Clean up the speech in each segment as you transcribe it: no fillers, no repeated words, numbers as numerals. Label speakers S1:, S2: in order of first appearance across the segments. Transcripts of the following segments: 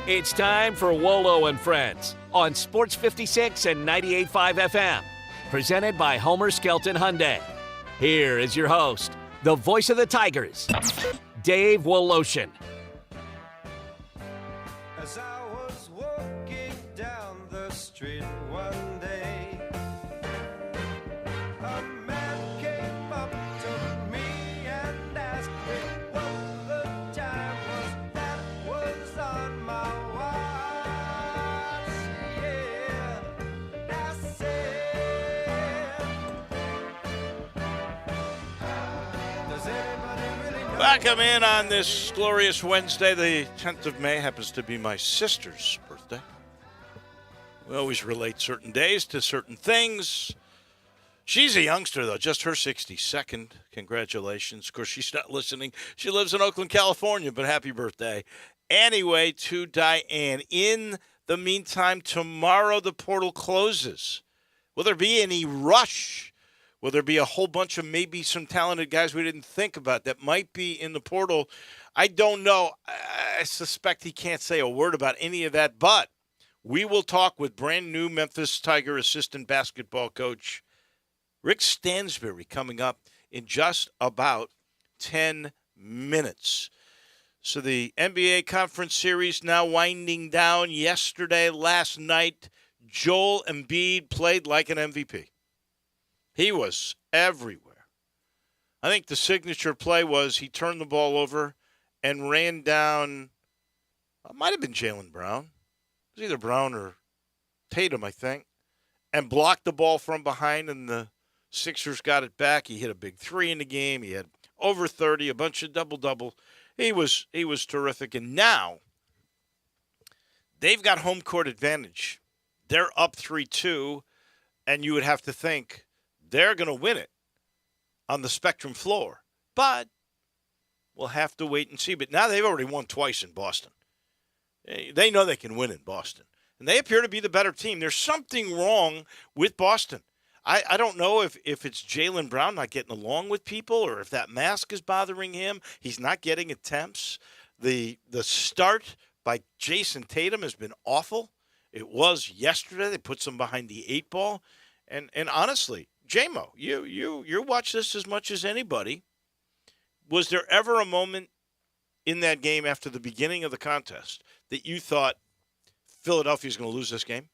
S1: It's time for Wolo and Friends on Sports 56 and 98.5 FM. Presented by Homer Skelton Hyundai. Here is your host, the voice of the Tigers, Dave Woloshin.
S2: As I was walking down the street one day, a man came up to me and asked me what the time was that was on my watch. Yeah, and I said, does anybody really know?
S3: Welcome in on this glorious Wednesday. The 10th of May happens to be my sister's birthday. We always relate certain days to certain things. She's a youngster, though, just her 62nd. Congratulations. Of course, she's not listening. She lives in Oakland, California, but happy birthday. Anyway, to Diane. In the meantime, tomorrow the portal closes. Will there be any rush? Will there be a whole bunch of maybe some talented guys we didn't think about that might be in the portal? I don't know. I suspect he can't say a word about any of that, but we will talk with brand new Memphis Tiger assistant basketball coach Rick Stansbury coming up in just about 10 minutes. So the NBA Conference Series now winding down. Yesterday, last night, Joel Embiid played like an MVP. He was everywhere. I think the signature play was he turned the ball over and ran down, it might have been Jaylen Brown. It was either Brown or Tatum, I think, and blocked the ball from behind, and the Sixers got it back. He hit a big three in the game. He had over 30, a bunch of double-double. He was terrific. And now they've got home court advantage. They're up 3-2, and you would have to think they're going to win it on the Spectrum floor. But we'll have to wait and see. But now they've already won twice in Boston. They know they can win in Boston. And they appear to be the better team. There's something wrong with Boston. I don't know if it's Jaylen Brown not getting along with people or if that mask is bothering him. He's not getting attempts. The start by Jason Tatum has been awful. It was yesterday. They put some behind the eight ball. And honestly, J-Mo, you watch this as much as anybody. Was there ever a moment in that game after the beginning of the contest that you thought Philadelphia's going to lose this game?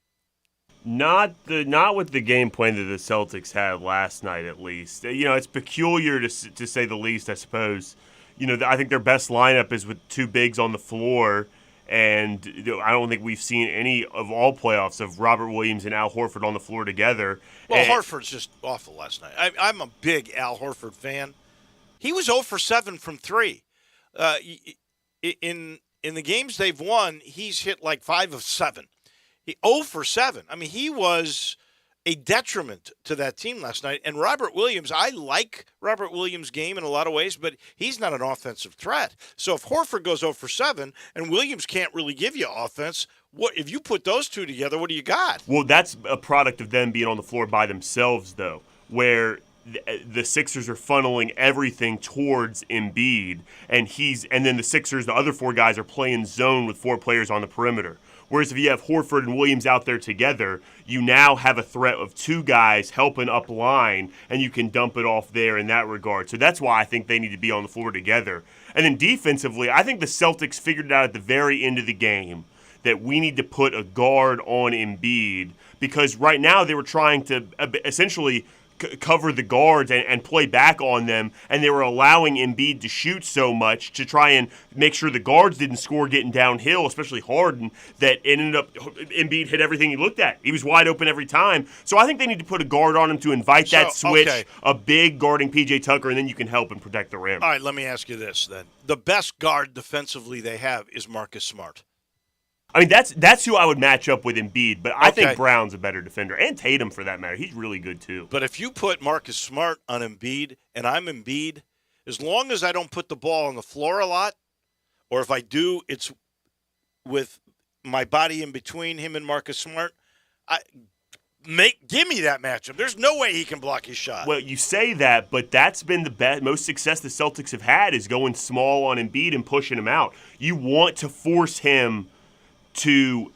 S4: Not with the game plan that the Celtics had last night, at least. You know, it's peculiar to say the least, I suppose. You know, I think their best lineup is with two bigs on the floor, and I don't think we've seen any of all playoffs of Robert Williams and Al Horford on the floor together.
S3: Well, Horford's just awful last night. I'm a big Al Horford fan. He was 0 for 7 from 3. In the games they've won, he's hit like 5 of 7. 0 for 7. I mean, he was a detriment to that team last night. And Robert Williams, I like Robert Williams' game in a lot of ways, but he's not an offensive threat. So if Horford goes 0 for 7 and Williams can't really give you offense, what if you put those two together, what do you got?
S4: Well, that's a product of them being on the floor by themselves, though, where the Sixers are funneling everything towards Embiid, and then the Sixers, the other four guys, are playing zone with four players on the perimeter. Whereas if you have Horford and Williams out there together, you now have a threat of two guys helping up line, and you can dump it off there in that regard. So that's why I think they need to be on the floor together. And then defensively, I think the Celtics figured it out at the very end of the game that we need to put a guard on Embiid, because right now they were trying to essentially cover the guards and play back on them, and they were allowing Embiid to shoot so much to try and make sure the guards didn't score getting downhill, especially Harden, that it ended up Embiid hit everything he looked at. He was wide open every time. So I think they need to put a guard on him to invite that switch, okay. A big guarding P.J. Tucker, and then you can help and protect the rim.
S3: All right, let me ask you this then. The best guard defensively they have is Marcus Smart.
S4: I mean, that's who I would match up with Embiid, but I think Brown's a better defender, and Tatum for that matter. He's really good too.
S3: But if you put Marcus Smart on Embiid, and I'm Embiid, as long as I don't put the ball on the floor a lot, or if I do, it's with my body in between him and Marcus Smart, give me that matchup. There's no way he can block his shot.
S4: Well, you say that, but that's been the most success the Celtics have had is going small on Embiid and pushing him out. You want to force him to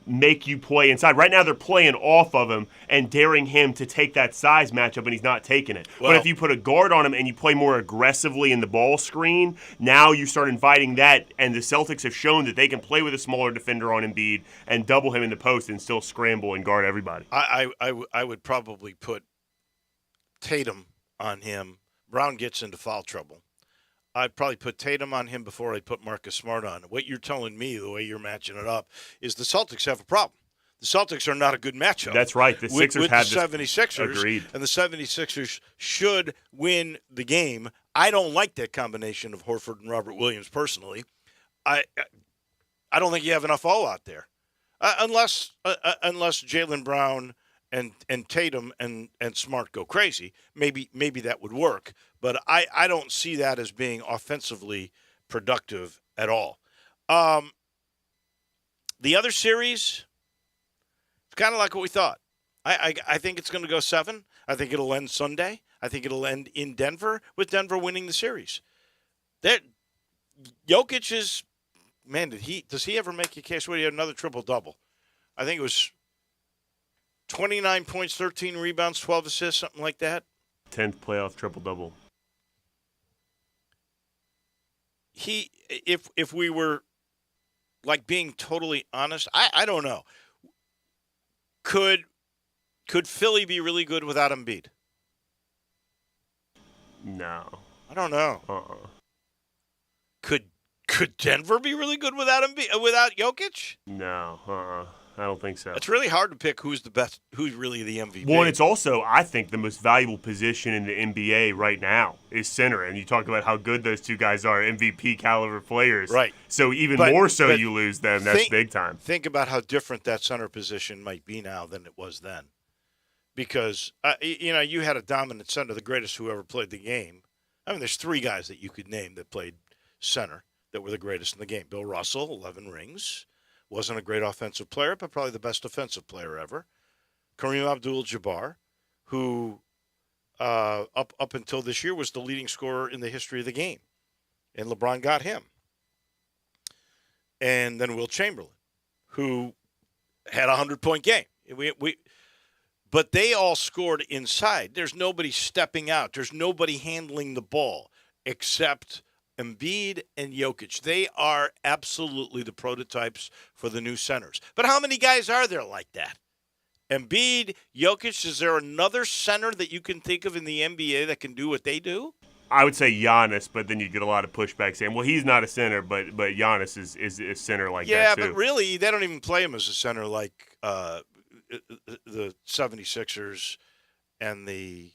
S4: make you play inside. Right now they're playing off of him and daring him to take that size matchup, and he's not taking it.
S3: Well,
S4: but if you put a guard on him and you play more aggressively in the ball screen, now you start inviting that, and the Celtics have shown that they can play with a smaller defender on Embiid and double him in the post and still scramble and guard everybody.
S3: I would probably put Tatum on him. Brown gets into foul trouble. I'd probably put Tatum on him before I'd put Marcus Smart on. What you're telling me, the way you're matching it up, is the Celtics have a problem. The Celtics are not a good matchup.
S4: That's right. The Sixers
S3: with
S4: have
S3: the 76ers.
S4: Agreed.
S3: And the 76ers should win the game. I don't like that combination of Horford and Robert Williams personally. I don't think you have enough all out there. Unless Jaylen Brown and Tatum and Smart go crazy, maybe that would work. But I don't see that as being offensively productive at all. The other series, it's kind of like what we thought. I think it's going to go 7. I think it'll end Sunday. I think it'll end in Denver, with Denver winning the series. Jokic is, man, does he ever make a case where he had another triple-double? I think it was 29 points, 13 rebounds, 12 assists, something like that.
S4: 10th playoff triple-double.
S3: If we were, like, being totally honest, I don't know. Could Philly be really good without Embiid?
S4: No.
S3: I don't know.
S4: Uh-uh.
S3: Could Denver be really good without Embiid, without Jokic?
S4: No. Uh-uh. I don't think so.
S3: It's really hard to pick who's the best, who's really the MVP.
S4: Well, and it's also, I think, the most valuable position in the NBA right now is center. And you talk about how good those two guys are, MVP caliber players.
S3: Right.
S4: So even
S3: But
S4: more so you lose them. That's big time.
S3: Think about how different that center position might be now than it was then. Because, you had a dominant center, the greatest who ever played the game. I mean, there's 3 guys that you could name that played center that were the greatest in the game. Bill Russell, 11 rings. Wasn't a great offensive player, but probably the best defensive player ever. Kareem Abdul-Jabbar, who up until this year was the leading scorer in the history of the game. And LeBron got him. And then Wilt Chamberlain, who had a 100-point game. But they all scored inside. There's nobody stepping out. There's nobody handling the ball except Embiid and Jokic. They are absolutely the prototypes for the new centers. But how many guys are there like that? Embiid, Jokic, is there another center that you can think of in the NBA that can do what they do?
S4: I would say Giannis, but then you get a lot of pushback saying, well, he's not a center, but Giannis is a center like that too.
S3: Yeah, but really, they don't even play him as a center like the 76ers and the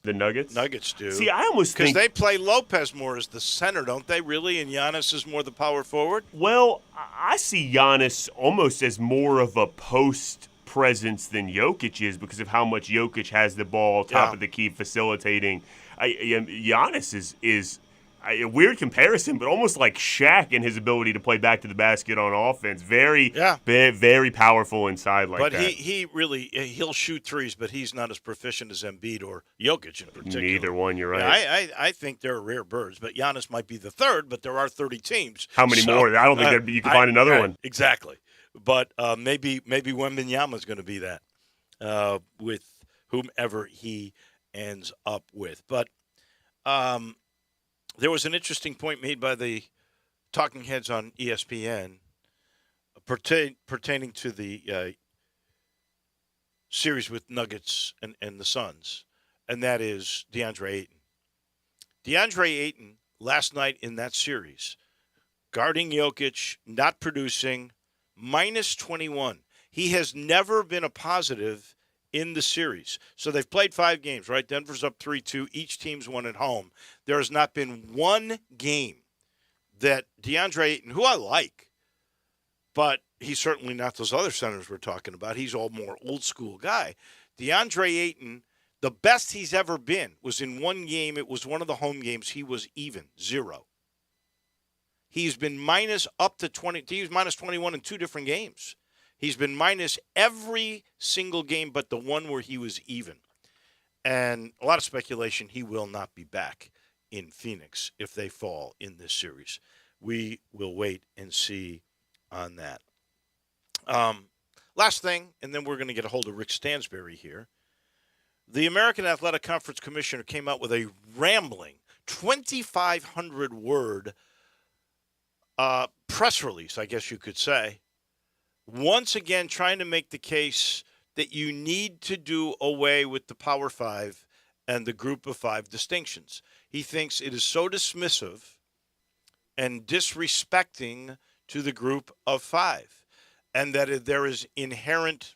S4: Nuggets?
S3: Nuggets do.
S4: See, I almost think...
S3: Because they play Lopez more as the center, don't they, really? And Giannis is more the power forward?
S4: Well, I see Giannis almost as more of a post presence than Jokic is because of how much Jokic has the ball, top of the key, facilitating. Giannis is a weird comparison, but almost like Shaq in his ability to play back to the basket on offense. Very powerful inside like that.
S3: But he'll shoot threes, but he's not as proficient as Embiid or Jokic in particular.
S4: Neither one, you're right.
S3: Yeah, I think they're rare birds, but Giannis might be the third, but there are 30 teams.
S4: How many more? I don't think you can find another one.
S3: Exactly. But maybe Wembanyama is going to be that with whomever he ends up with. But there was an interesting point made by the talking heads on ESPN pertaining to the series with Nuggets and the Suns, and that is DeAndre Ayton. DeAndre Ayton, last night in that series, guarding Jokic, not producing, minus 21. He has never been a positive in the series. So they've played 5 games, right? Denver's up 3-2. Each team's won at home. There has not been one game that DeAndre Ayton, who I like, but he's certainly not those other centers we're talking about. He's all more old school guy. DeAndre Ayton, the best he's ever been was in one game. It was one of the home games. He was even, 0. He's been minus up to 20. He was minus 21 in 2 different games. He's been minus every single game but the one where he was even. And a lot of speculation he will not be back in Phoenix if they fall in this series. We will wait and see on that. Last thing, and then we're going to get a hold of Rick Stansberry here. The American Athletic Conference Commissioner came out with a rambling 2,500-word press release, I guess you could say, once again trying to make the case that you need to do away with the Power Five and the Group of Five distinctions. He thinks it is so dismissive and disrespecting to the Group of Five, and that there is inherent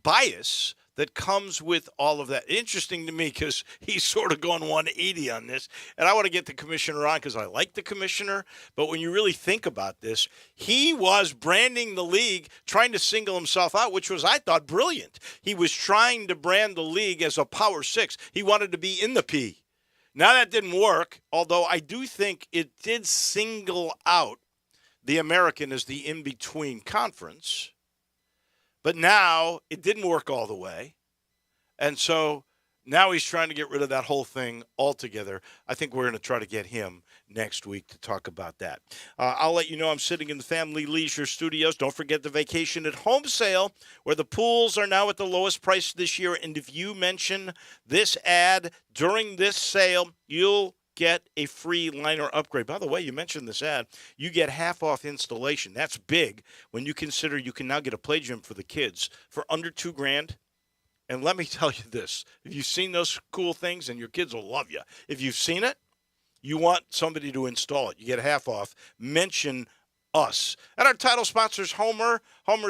S3: bias that comes with all of that. Interesting to me because he's sort of going 180 on this, and I want to get the commissioner on because I like the commissioner, but when you really think about this, he was branding the league, trying to single himself out, which was, I thought, brilliant. He was trying to brand the league as a Power Six. He wanted to be in the P. Now that didn't work, although I do think it did single out the American as the in-between conference. But now it didn't work all the way. And so now he's trying to get rid of that whole thing altogether. I think we're going to try to get him next week to talk about that. I'll let you know I'm sitting in the Family Leisure Studios. Don't forget the Vacation at Home sale, where the pools are now at the lowest price this year. And if you mention this ad during this sale, you'll get a free liner upgrade. By the way, you mentioned this ad. You get half off installation. That's big when you consider you can now get a play gym for the kids for under $2,000. And let me tell you this. If you've seen those cool things, and your kids will love you. If you've seen it, you want somebody to install it. You get half off. Mention us. And our title sponsors, Homer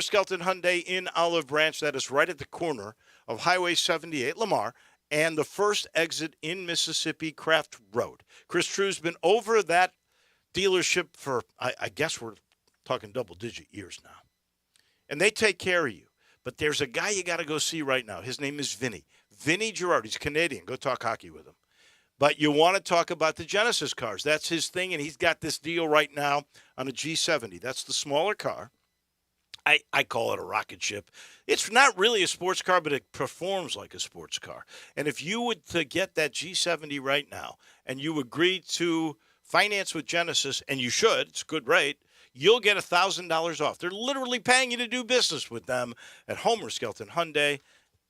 S3: Skelton Hyundai in Olive Branch. That is right at the corner of Highway 78, Lamar, and the first exit in Mississippi, Craft Road. Chris True's been over that dealership for, I guess we're talking double-digit years now. And they take care of you. But there's a guy you got to go see right now. His name is Vinny. Vinny Girard. He's Canadian. Go talk hockey with him. But you want to talk about the Genesis cars. That's his thing, and he's got this deal right now on a G70. That's the smaller car. I call it a rocket ship. It's not really a sports car, but it performs like a sports car. And if you would to get that G70 right now, and you agree to finance with Genesis, and you should, it's a good rate, you'll get $1,000 off. They're literally paying you to do business with them at Homer Skelton Hyundai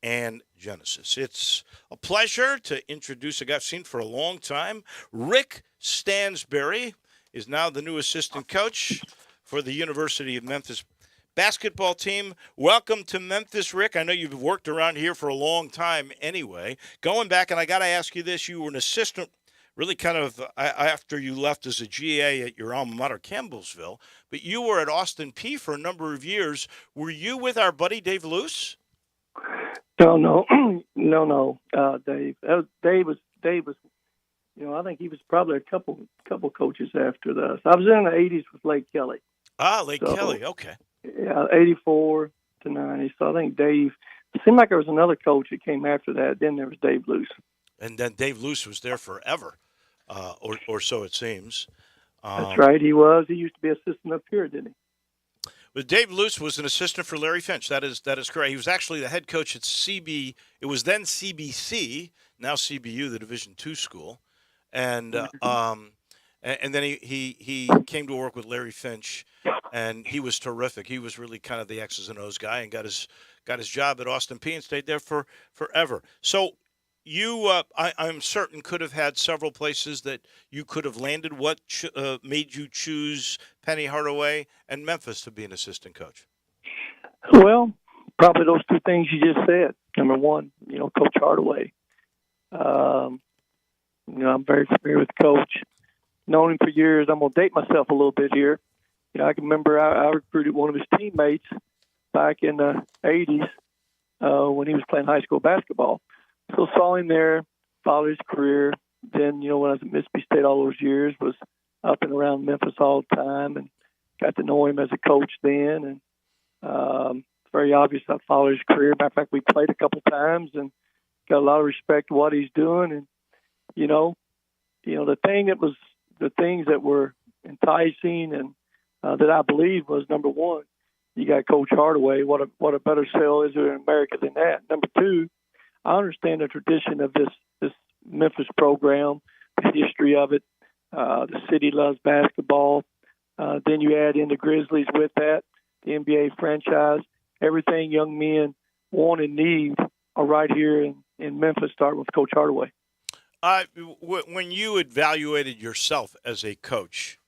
S3: and Genesis. It's a pleasure to introduce a guy I've seen for a long time. Rick Stansberry is now the new assistant coach for the University of Memphis basketball team. Welcome to Memphis, Rick. I know you've worked around here for a long time anyway. Going back, and I got to ask you this, you were an assistant really kind of after you left as a GA at your alma mater, Campbellsville, but you were at Austin P for a number of years. Were you with our buddy Dave Luce?
S5: No, Dave. Dave was. I think he was probably a couple coaches after us. I was in the '80s with Lake Kelly.
S3: Lake Kelly. Okay.
S5: Yeah, 84 to 90. So I think Dave. It seemed like there was another coach that came after that. Then there was Dave Luce.
S3: And then Dave Luce was there forever, or so it seems.
S5: That's right. He was. He used to be assistant up here, didn't he?
S3: But Dave Luce was an assistant for Larry Finch. That is correct. He was actually the head coach at CB. It was then CBC, now CBU, the Division II school, and then he came to work with Larry Finch, and he was terrific. He was really kind of the X's and O's guy, and got his job at Austin P and stayed there for forever. So you, I'm certain, could have had several places that you could have landed. What made you choose Penny Hardaway and Memphis to be an assistant coach?
S5: Well, probably those two things you just said. Number one, Coach Hardaway. I'm very familiar with Coach. Known him for years. I'm going to date myself a little bit here. I can remember I recruited one of his teammates back in the 80s when he was playing high school basketball. So saw him there, followed his career. Then, when I was at Mississippi State all those years, was up and around Memphis all the time and got to know him as a coach then. And it's very obvious I followed his career. Matter of fact, we played a couple times and got a lot of respect for what he's doing. And, the things that were enticing and that I believe was, number one, you got Coach Hardaway. What a better sell is there in America than that? Number two, I understand the tradition of this Memphis program, the history of it. The city loves basketball. Then you add in the Grizzlies with that, the NBA franchise, everything young men want and need are right here in Memphis, starting with Coach Hardaway.
S3: When you evaluated yourself as a coach,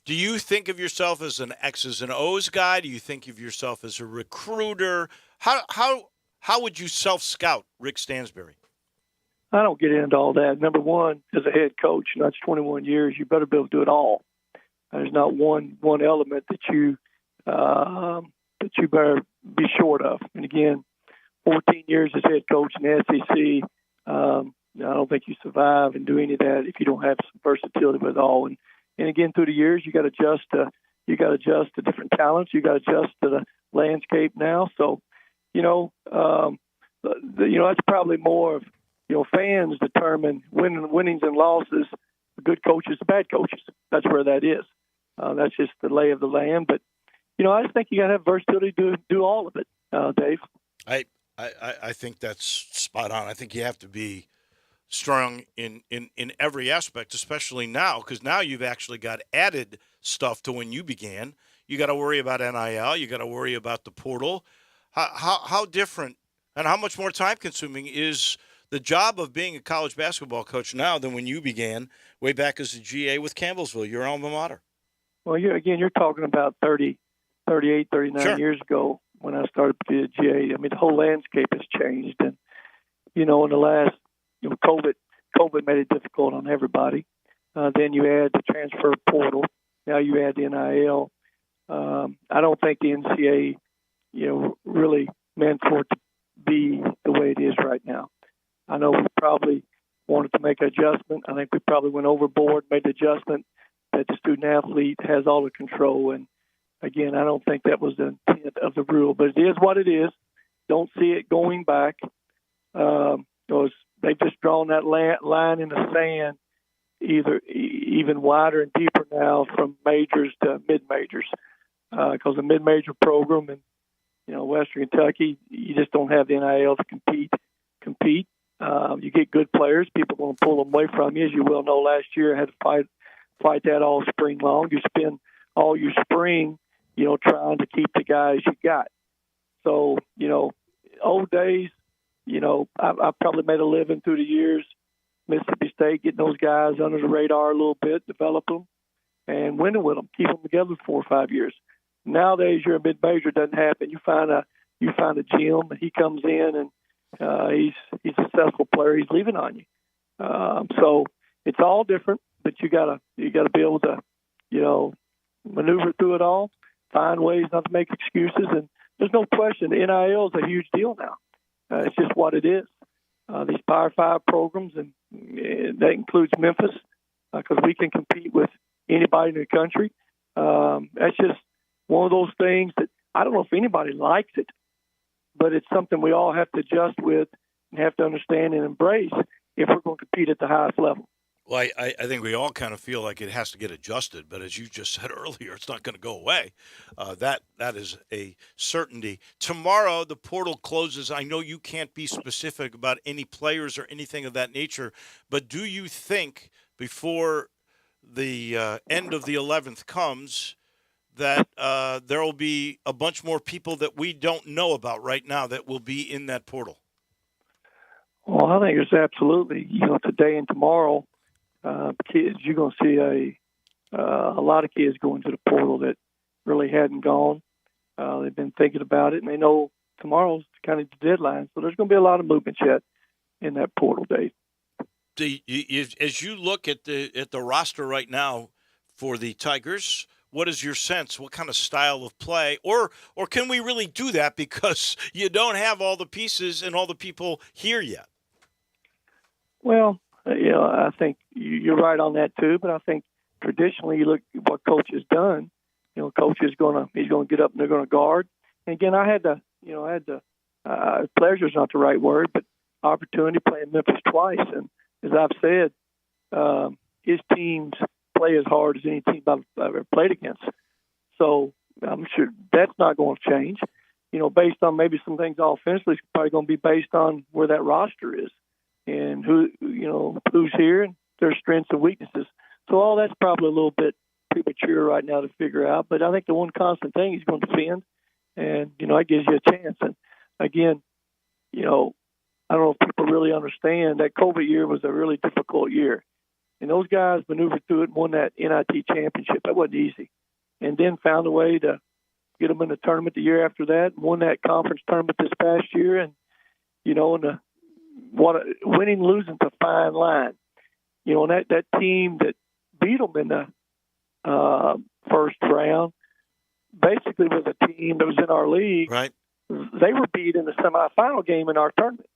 S3: do you think of yourself as an X's and O's guy? Do you think of yourself as a recruiter? How would you self-scout Rick Stansbury?
S5: I don't get into all that. Number one, as a head coach, that's 21 years, you better be able to do it all. There's not one element that you better be short of. And again, 14 years as head coach in the SEC, I don't think you survive and do any of that if you don't have some versatility with it all. And again, through the years, you got to adjust to different talents. You got to adjust to the landscape now. So, that's probably more of, fans determine winnings and losses, good coaches, bad coaches. That's where that is. That's just the lay of the land. But, I just think you got to have versatility to do all of it, Dave.
S3: I think that's spot on. I think you have to be strong in every aspect, especially now, because now you've actually got added stuff to when you began. You got to worry about NIL. You got to worry about the portal. How different and how much more time consuming is the job of being a college basketball coach now than when you began way back as a GA with Campbellsville, your alma mater?
S5: Well, you're talking about 38, 39
S3: Sure.
S5: years ago when I started to be a GA. I mean, the whole landscape has changed. And, in the last, COVID made it difficult on everybody. Then you add the transfer portal. Now you add the NIL. I don't think the NCAA, really meant for it to be the way it is right now. I know we probably wanted to make an adjustment. I think we probably went overboard, made the adjustment that the student athlete has all the control. And again, I don't think that was the intent of the rule, but it is what it is. Don't see it going back. Because they've just drawn that line in the sand, even wider and deeper now from majors to mid-majors. Because the mid-major program in Western Kentucky, you just don't have the NIL to compete. You get good players, people are going to pull them away from you. As you well know, last year I had to fight that all spring long. You spend all your spring, trying to keep the guys you got. So, old days, I've probably made a living through the years, Mississippi State, getting those guys under the radar a little bit, develop them, and winning with them, keep them together for 4 or 5 years. Nowadays, you're a mid-major, it doesn't happen. You find a GM, and he comes in, and he's a successful player. He's leaving on you. So it's all different, but you gotta be able to, maneuver through it all, find ways not to make excuses, and there's no question the NIL is a huge deal now. It's just what it is. These Power 5 programs, and that includes Memphis, because we can compete with anybody in the country. That's just one of those things that I don't know if anybody likes it, but it's something we all have to adjust with and have to understand and embrace if we're going to compete at the highest level.
S3: Well, I think we all kind of feel like it has to get adjusted, but as you just said earlier, it's not going to go away. That is a certainty. Tomorrow, the portal closes. I know you can't be specific about any players or anything of that nature, but do you think before the end of the 11th comes that there will be a bunch more people that we don't know about right now that will be in that portal?
S5: Well, I think it's absolutely, today and tomorrow, kids, you're going to see a lot of kids going to the portal that really hadn't gone. They've been thinking about it, and they know tomorrow's kind of the deadline. So there's going to be a lot of movement yet in that portal, Dave.
S3: As you look at the roster right now for the Tigers, what is your sense? What kind of style of play? Or can we really do that because you don't have all the pieces and all the people here yet?
S5: Well, I think you're right on that too. But I think traditionally, you look at what Coach has done. Coach is he's going to get up and they're going to guard. And again, I had pleasure is not the right word, but opportunity playing Memphis twice. And as I've said, his teams play as hard as any team I've ever played against. So I'm sure that's not going to change. Based on maybe some things offensively, it's probably going to be based on where that roster is and who's here and their strengths and weaknesses. So all that's probably a little bit premature right now to figure out. But I think the one constant thing he's going to defend, and that gives you a chance. And again, I don't know if people really understand that COVID year was a really difficult year, and those guys maneuvered through it and won that NIT championship. That wasn't easy, and then found a way to get them in the tournament the year after that, and won that conference tournament this past year, and winning and losing's a fine line. And that team that beat them in the first round basically was a team that was in our league.
S3: Right.
S5: They were beat in the semifinal game in our tournament.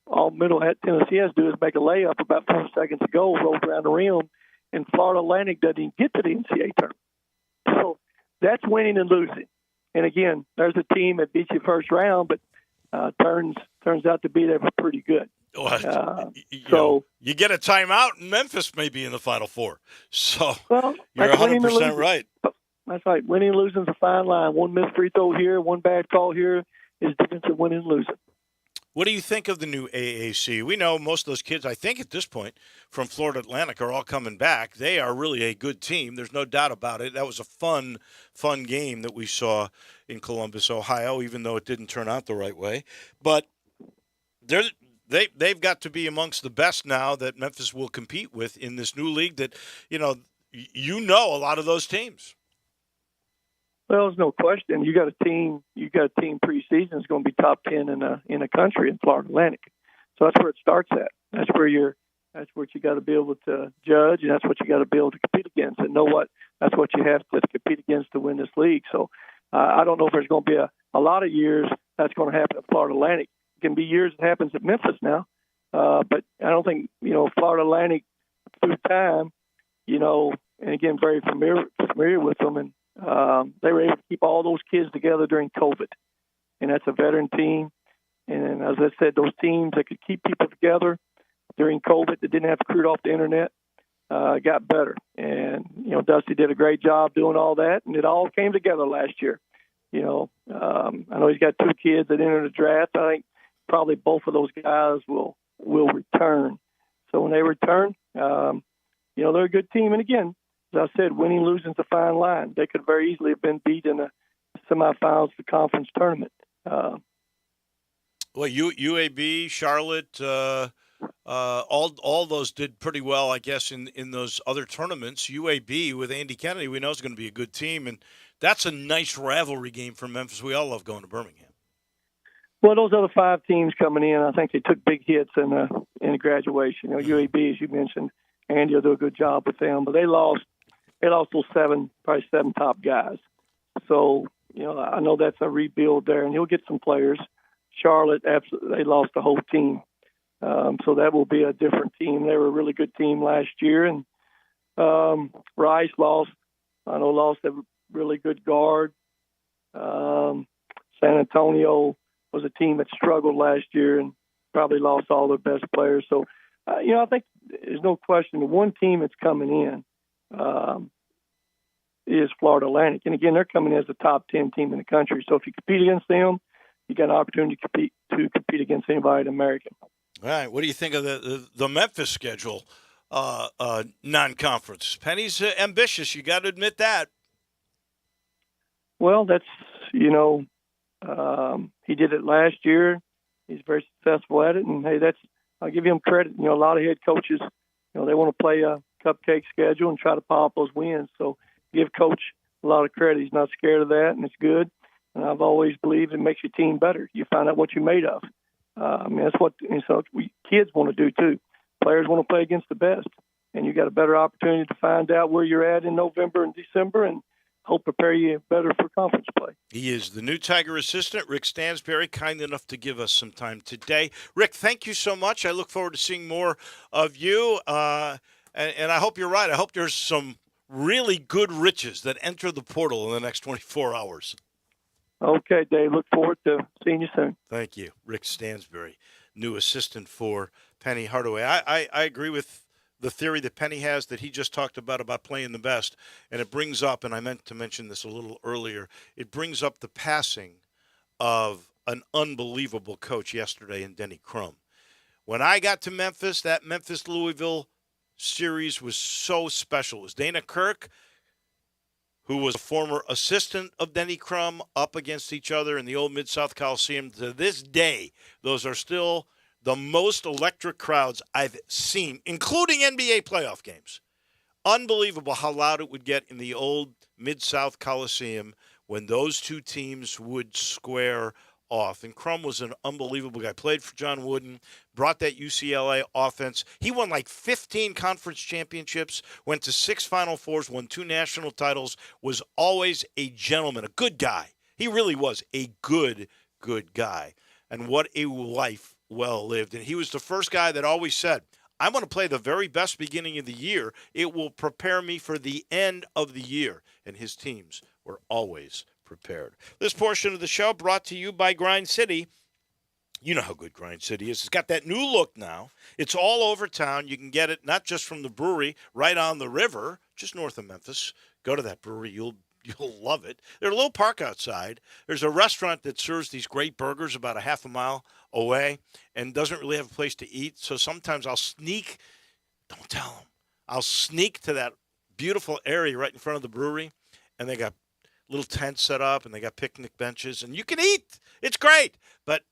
S5: All Middle Tennessee has to do is make a layup about 4 seconds to go, roll around the rim, and Florida Atlantic doesn't even get to the NCAA tournament. So that's winning and losing. And again, there's a team that beats you first round, but turns out to be they were pretty good.
S3: You get a timeout, and Memphis may be in the Final Four. So you're
S5: that's
S3: 100% right.
S5: That's right. Winning and losing is a fine line. One missed free throw here, one bad call here is the difference of winning and losing.
S3: What do you think of the new AAC? We know most of those kids, I think at this point, from Florida Atlantic are all coming back. They are really a good team. There's no doubt about it. That was a fun game that we saw in Columbus, Ohio, even though it didn't turn out the right way. But they've got to be amongst the best now that Memphis will compete with in this new league that, you know a lot of those teams.
S5: Well, there's no question. You got a team preseason is going to be top 10 in the country in Florida Atlantic. So that's where it starts at. That's what you got to be able to judge, and that's what you got to be able to compete against. And that's what you have to compete against to win this league. So I don't know if there's going to be a lot of years that's going to happen at Florida Atlantic. It can be years it happens at Memphis now, but I don't think Florida Atlantic through time, and again very familiar with them, and they were able to keep all those kids together during COVID, and that's a veteran team. And as I said, those teams that could keep people together during COVID that didn't have to recruit off the internet got better. And Dusty did a great job doing all that, and it all came together last year. I know he's got 2 kids that entered the draft. I think probably both of those guys will return. So when they return, they're a good team. And again, as I said, winning, losing is a fine line. They could very easily have been beat in the semifinals of the conference tournament.
S3: Well, UAB, Charlotte, all those did pretty well, I guess, in those other tournaments. UAB with Andy Kennedy, we know is going to be a good team, and that's a nice rivalry game for Memphis. We all love going to Birmingham.
S5: Well, those other 5 teams coming in, I think they took big hits in the graduation. UAB, as you mentioned, Andy will do a good job with them, but they lost those 7 top guys. So, I know that's a rebuild there, and he'll get some players. Charlotte, absolutely, they lost the whole team. So that will be a different team. They were a really good team last year. And Rice lost a really good guard. San Antonio was a team that struggled last year and probably lost all their best players. So, I think there's no question the one team that's coming in is Florida Atlantic. And again, they're coming in as a top 10 team in the country. So if you compete against them, you got an opportunity to compete against anybody in American.
S3: All right. What do you think of the Memphis schedule non-conference? Penny's ambitious. You got to admit that.
S5: Well, that's, he did it last year. He's very successful at it. And, hey, I'll give him credit. A lot of head coaches, they want to play a cupcake schedule and try to pile up those wins. So give Coach a lot of credit. He's not scared of that, and it's good. And I've always believed it makes your team better. You find out what you're made of. That's what kids want to do too. Players want to play against the best, and you got a better opportunity to find out where you're at in November and December, and help prepare you better for conference play.
S3: He is the new Tiger assistant, Rick Stansberry, kind enough to give us some time today. Rick, thank you so much. I look forward to seeing more of you, and I hope you're right. I hope there's some really good riches that enter the portal in the next 24 hours.
S5: Okay, Dave. Look forward to seeing you soon.
S3: Thank you. Rick Stansberry, new assistant for Penny Hardaway. I agree with the theory that Penny has that he just talked about playing the best, and it brings up, and I meant to mention this a little earlier, it brings up the passing of an unbelievable coach yesterday in Denny Crum. When I got to Memphis, that Memphis-Louisville series was so special. It was Dana Kirk who was a former assistant of Denny Crum, up against each other in the old Mid-South Coliseum. To this day, those are still the most electric crowds I've seen, including NBA playoff games. Unbelievable how loud it would get in the old Mid-South Coliseum when those two teams would square off. And Crum was an unbelievable guy. Played for John Wooden, brought that UCLA offense. He won like 15 conference championships, went to 6 Final Fours, won 2 national titles, was always a gentleman, a good guy. He really was a good guy. And what a life well lived. And he was the first guy that always said, I want to play the very best beginning of the year. It will prepare me for the end of the year. And his teams were always prepared. This portion of the show brought to you by Grind City. You know how good Grind City is. It's got that new look now. It's all over town. You can get it not just from the brewery right on the river, just north of Memphis. Go to that brewery. You'll love it. There's a little park outside. There's a restaurant that serves these great burgers about a half a mile away and doesn't really have a place to eat. So sometimes I'll sneak, don't tell them, I'll sneak to that beautiful area right in front of the brewery, and they got little tents set up, and they got picnic benches, and you can eat. It's great. But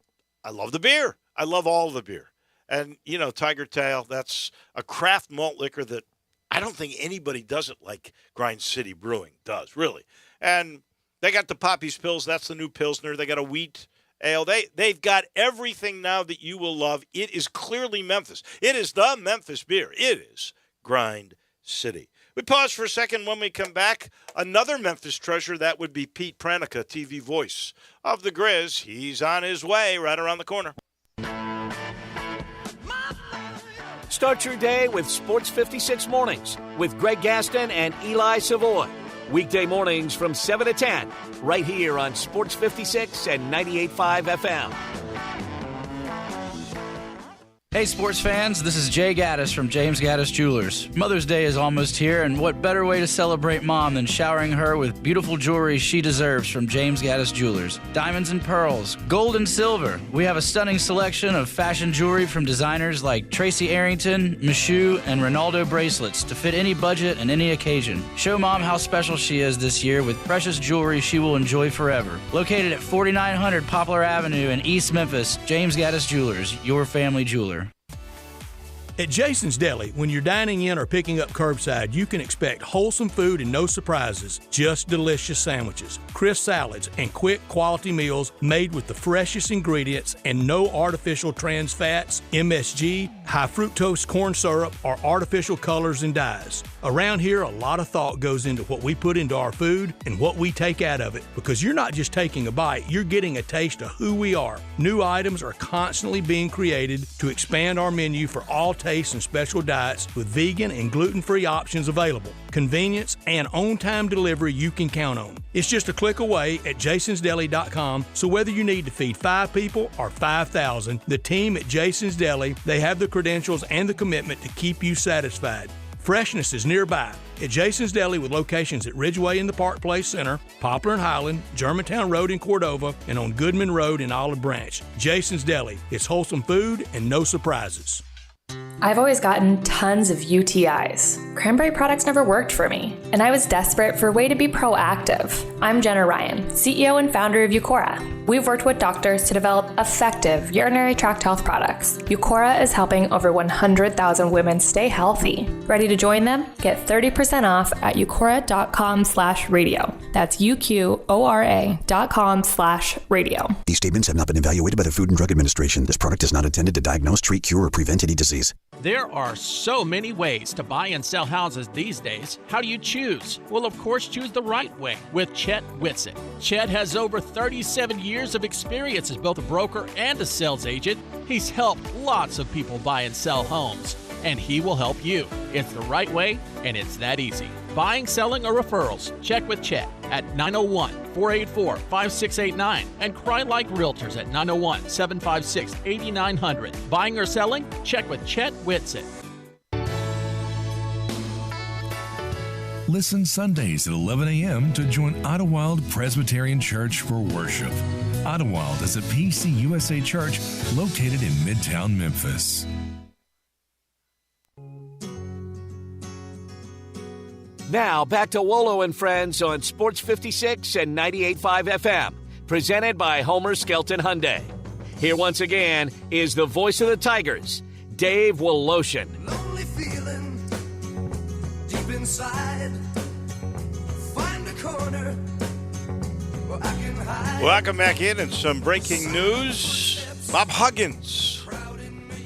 S3: I love the beer. I love all the beer. And, you know, Tiger Tail, that's a craft malt liquor that I don't think anybody does it like Grind City Brewing does, really. And they got the Poppy's Pills. That's the new Pilsner. They got a wheat ale. They've got everything now that you will love. It is clearly Memphis. It is the Memphis beer. It is Grind City. We pause for a second. When we come back, another Memphis treasure. That would be Pete Pranica, TV voice of the Grizz. He's on his way right around the corner.
S1: Start your day with Sports 56 Mornings with Greg Gaston and Eli Savoy. Weekday mornings from 7 to 10, right here on Sports 56 and 98.5 FM.
S6: Hey sports fans, this is Jay Gaddis from James Gaddis Jewelers. Mother's Day is almost here, and what better way to celebrate Mom than showering her with beautiful jewelry she deserves from James Gaddis Jewelers. Diamonds and pearls, gold and silver. We have a stunning selection of fashion jewelry from designers like Tracy Arrington, Michoud, and Ronaldo bracelets to fit any budget and any occasion. Show Mom how special she is this year with precious jewelry she will enjoy forever. Located at 4900 Poplar Avenue in East Memphis, James Gaddis Jewelers, your family jeweler.
S7: At Jason's Deli, when you're dining in or picking up curbside, you can expect wholesome food and no surprises, just delicious sandwiches, crisp salads, and quick quality meals made with the freshest ingredients and no artificial trans fats, MSG, high fructose corn syrup, or artificial colors and dyes. Around here, a lot of thought goes into what we put into our food and what we take out of it, because you're not just taking a bite, you're getting a taste of who we are. New items are constantly being created to expand our menu for all tastes and special diets with vegan and gluten-free options available. Convenience and on-time delivery you can count on. It's just a click away at jasonsdeli.com, so whether you need to feed 5 people or 5,000, the team at Jason's Deli, they have the credentials and the commitment to keep you satisfied. Freshness is nearby at Jason's Deli with locations at Ridgeway in the Park Place Center, Poplar and Highland, Germantown Road in Cordova, and on Goodman Road in Olive Branch. Jason's Deli. It's wholesome food and no surprises.
S8: I've always gotten tons of UTIs. Cranberry products never worked for me, and I was desperate for a way to be proactive. I'm Jenna Ryan, CEO and founder of Eucora. We've worked with doctors to develop effective urinary tract health products. Eucora is helping over 100,000 women stay healthy. Ready to join them? Get 30% off at eucora.com/radio. That's UQORA.com/radio.
S9: These statements have not been evaluated by the Food and Drug Administration. This product is not intended to diagnose, treat, cure, or prevent any disease.
S10: There are so many ways to buy and sell houses these days. How do you choose? Well, of course, choose the right way with Chet Whitsitt. Chet has over 37 years of experience as both a broker and a sales agent. He's helped lots of people buy and sell homes, and he will help you. It's the right way, and it's that easy. Buying, selling, or referrals, check with Chet at 901-484-5689 and Cry Like Realtors at 901-756-8900. Buying or selling? Check with Chet Whitsitt.
S11: Listen Sundays at 11 a.m. to join Idlewild Presbyterian Church for worship. Idlewild is a PCUSA church located in Midtown Memphis.
S1: Now back to Wolo and Friends on Sports 56 and 98.5 FM, presented by Homer Skelton Hyundai. Here once again is the voice of the Tigers, Dave Woloshin.
S2: Lonely feeling deep inside. Find a corner where I can hide.
S3: Welcome back in and some breaking news. Bob Huggins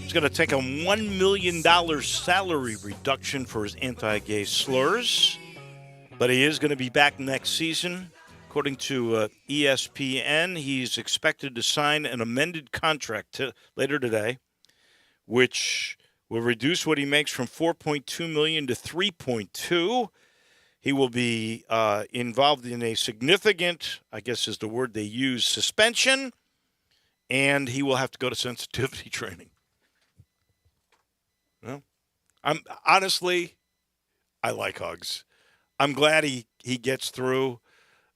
S3: is going to take a $1 million salary reduction for his anti-gay slurs, but he is going to be back next season. According to ESPN, he's expected to sign an amended contract later today, which will reduce what he makes from $4.2 million to $3.2. He will be involved in a significant, I guess is the word they use, suspension, and he will have to go to sensitivity training. Well, I like Hugs. I'm glad he gets through.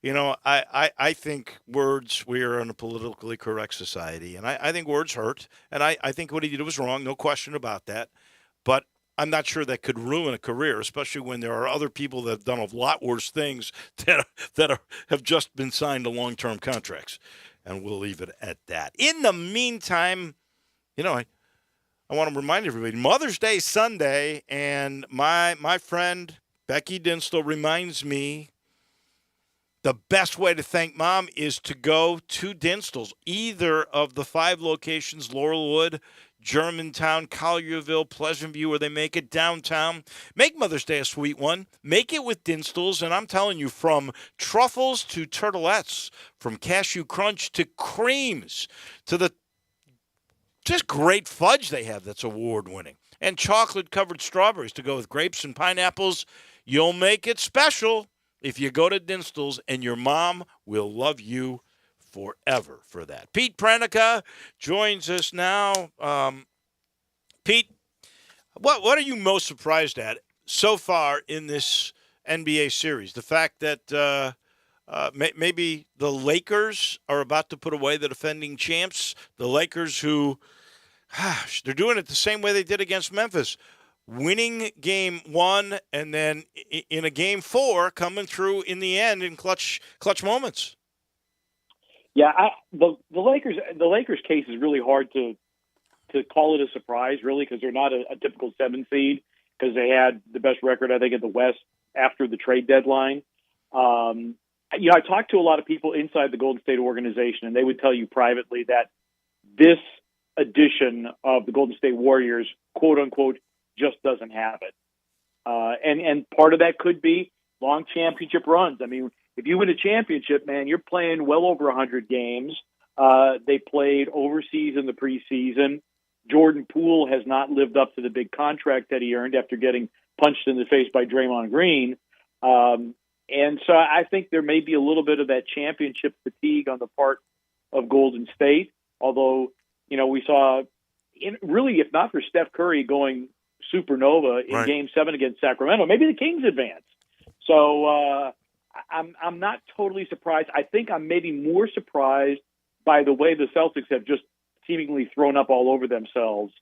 S3: You know, I think words, we are in a politically correct society, and I think words hurt, and I think what he did was wrong, no question about that. But I'm not sure that could ruin a career, especially when there are other people that have done a lot worse things have just been signed to long-term contracts. And we'll leave it at that. In the meantime, you know, I want to remind everybody, Mother's Day Sunday, and my friend Becky Dinstall reminds me the best way to thank Mom is to go to Dinstall's, either of the 5 locations, Laurelwood, Germantown, Collierville, Pleasant View, where they make it downtown. Make Mother's Day a sweet one. Make it with Dinstall's, and I'm telling you, from truffles to turtlettes, from cashew crunch to creams, to the just great fudge they have that's award-winning, and chocolate-covered strawberries to go with grapes and pineapples. You'll make it special if you go to Dinstall's, and your mom will love you forever for that. Pete Pranica joins us now. Pete, what are you most surprised at so far in this NBA series? The fact that maybe the Lakers are about to put away the defending champs, the Lakers who, they're doing it the same way they did against Memphis, winning game 1 and then in a game 4 coming through in the end in clutch moments.
S12: Yeah, the Lakers case is really hard to call it a surprise, really, because they're not a typical 7 seed, because they had the best record, I think, in the West after the trade deadline. I talked to a lot of people inside the Golden State organization, and they would tell you privately that this edition of the Golden State Warriors, quote unquote, just doesn't have it. And part of that could be long championship runs. I mean, if you win a championship, man, you're playing well over 100 games. They played overseas in the preseason. Jordan Poole has not lived up to the big contract that he earned after getting punched in the face by Draymond Green. And so I think there may be a little bit of that championship fatigue on the part of Golden State, although, we saw, really, if not for Steph Curry going supernova in Game 7 against Sacramento, maybe the Kings advance. So I'm not totally surprised. I think I'm maybe more surprised by the way the Celtics have just seemingly thrown up all over themselves.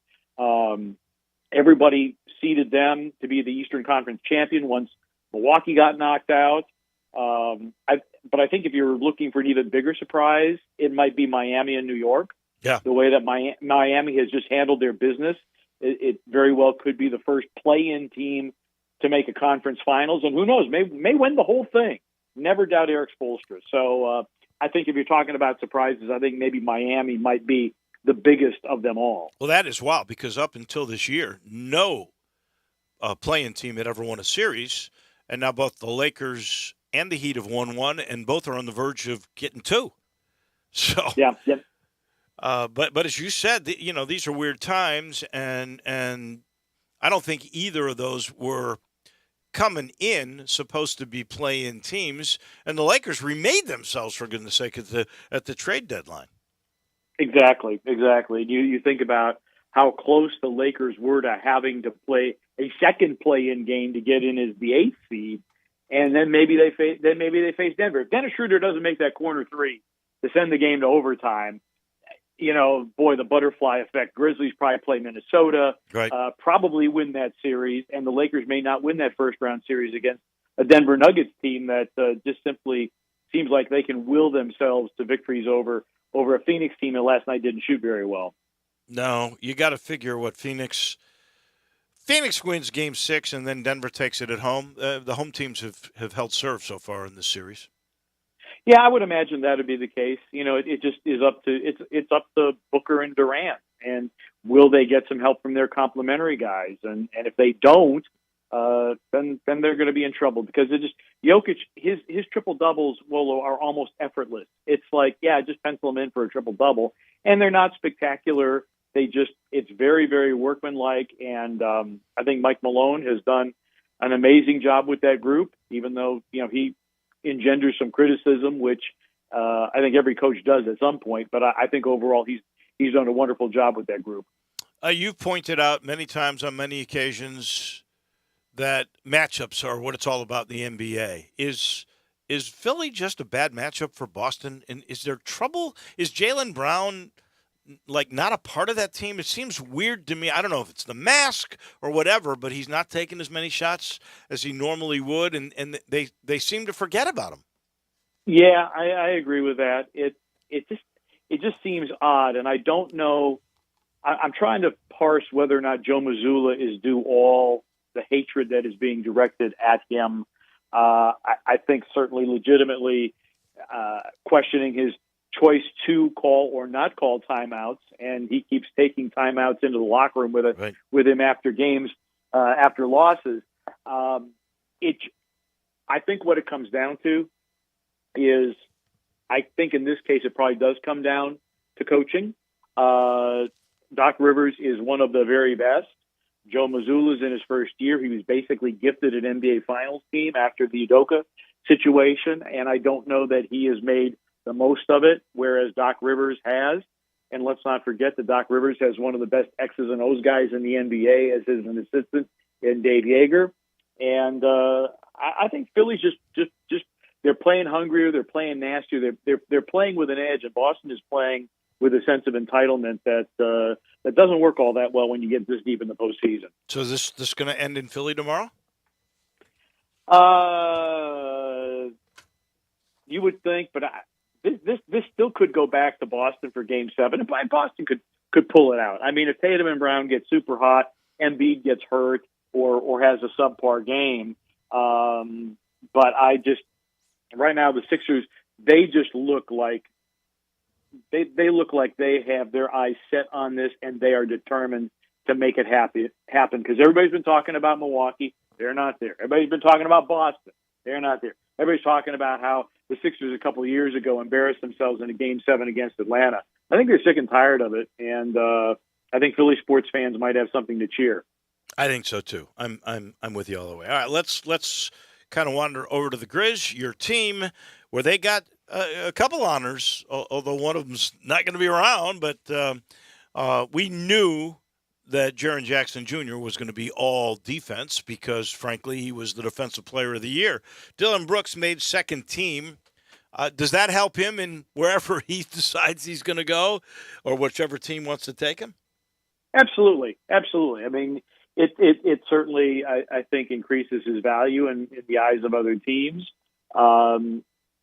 S12: Everybody seeded them to be the Eastern Conference champion once Milwaukee got knocked out. But I think if you're looking for an even bigger surprise, it might be Miami and New York.
S3: Yeah.
S12: The way that Miami has just handled their business, it very well could be the first play-in team to make a conference finals, and who knows, may win the whole thing. Never doubt Eric Spoelstra. So I think if you're talking about surprises, I think maybe Miami might be the biggest of them all.
S3: Well, that is wild, because up until this year, no play-in team had ever won a series, and now both the Lakers and the Heat have won one, and both are on the verge of getting 2. So
S12: yeah.
S3: But as you said, these are weird times, and I don't think either of those were coming in supposed to be play-in teams, and the Lakers remade themselves, for goodness sake, at the trade deadline.
S12: Exactly. You think about how close the Lakers were to having to play a second play-in game to get in as the 8th seed, and then maybe they face Denver. If Dennis Schroeder doesn't make that corner 3 to send the game to overtime, the butterfly effect. Grizzlies probably play Minnesota,
S3: right.
S12: Probably win that series, and the Lakers may not win that first-round series against a Denver Nuggets team that just simply seems like they can will themselves to victories over a Phoenix team that last night didn't shoot very well.
S3: No, you got to figure what Phoenix wins Game 6, and then Denver takes it at home. The home teams have held serve so far in this series.
S12: Yeah, I would imagine that would be the case. It just is up to it's up to Booker and Durant, and will they get some help from their complementary guys? And if they don't, then they're going to be in trouble, because it just Jokic, his triple doubles, Wolo, are almost effortless. It's like, yeah, just pencil them in for a triple double, and they're not spectacular. It's very, very workmanlike, and I think Mike Malone has done an amazing job with that group, even though he engenders some criticism, which I think every coach does at some point. But I think overall he's done a wonderful job with that group.
S3: You've pointed out many times on many occasions that matchups are what it's all about in the NBA. Is Philly just a bad matchup for Boston? And is there trouble? Is Jaylen Brown not a part of that team? It seems weird to me. I don't know if it's the mask or whatever, but he's not taking as many shots as he normally would, and they seem to forget about him.
S12: Yeah, I agree with that. It just seems odd, and I don't know. I'm trying to parse whether or not Joe Mazzulla is due all the hatred that is being directed at him. I think certainly legitimately questioning his choice to call or not call timeouts, and he keeps taking timeouts into the locker room with him after games, after losses. I think what it comes down to is, I think in this case it probably does come down to coaching. Doc Rivers is one of the very best. Joe Mazzulla's in his first year. He was basically gifted an NBA Finals team after the Udoka situation, and I don't know that he has made the most of it, whereas Doc Rivers has. And let's not forget that Doc Rivers has one of the best X's and O's guys in the NBA as his an assistant in Dave Yeager. And I think Philly's just they're playing hungrier, they're playing nastier, they're playing with an edge, and Boston is playing with a sense of entitlement that doesn't work all that well when you get this deep in the postseason.
S3: So is this going to end in Philly tomorrow?
S12: You would think, but this still could go back to Boston for Game 7, and Boston could pull it out. I mean, if Tatum and Brown get super hot, Embiid gets hurt or has a subpar game, but right now the Sixers, they just look like they look like they have their eyes set on this, and they are determined to make it happen. Because everybody's been talking about Milwaukee, they're not there. Everybody's been talking about Boston, they're not there. Everybody's talking about how the Sixers a couple of years ago embarrassed themselves in a Game 7 against Atlanta. I think they're sick and tired of it, and I think Philly sports fans might have something to cheer.
S3: I think so too. I'm with you all the way. All right, let's kind of wander over to the Grizz, your team, where they got a couple honors, although one of them's not going to be around. But we knew that Jaren Jackson Jr. was going to be all defense because, frankly, he was the Defensive Player of the Year. Dylan Brooks made second team. Does that help him in wherever he decides he's going to go, or whichever team wants to take him?
S12: Absolutely. I mean, it certainly, I think, increases his value in the eyes of other teams.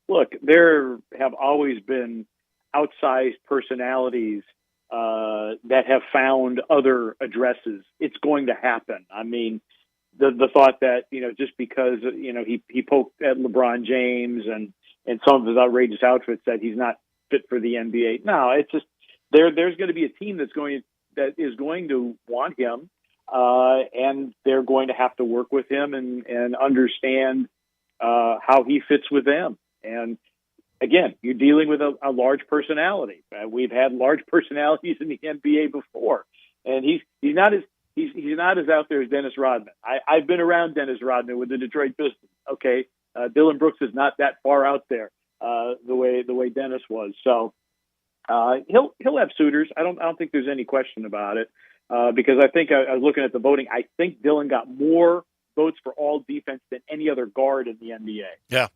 S12: Look, there have always been outsized personalities that have found other addresses. It's going to happen. I mean, the thought that, just because, he poked at LeBron James and some of his outrageous outfits that he's not fit for the NBA. No, it's just there's going to be a team that is going to want him, and they're going to have to work with him and understand how he fits with them. And again, you're dealing with a large personality. We've had large personalities in the NBA before, and he's not as out there as Dennis Rodman. I've been around Dennis Rodman with the Detroit Pistons. Okay, Dylan Brooks is not that far out there the way Dennis was. So he'll have suitors. I don't think there's any question about it because I think I was looking at the voting. I think Dylan got more votes for all defense than any other guard in the NBA.
S3: Yeah.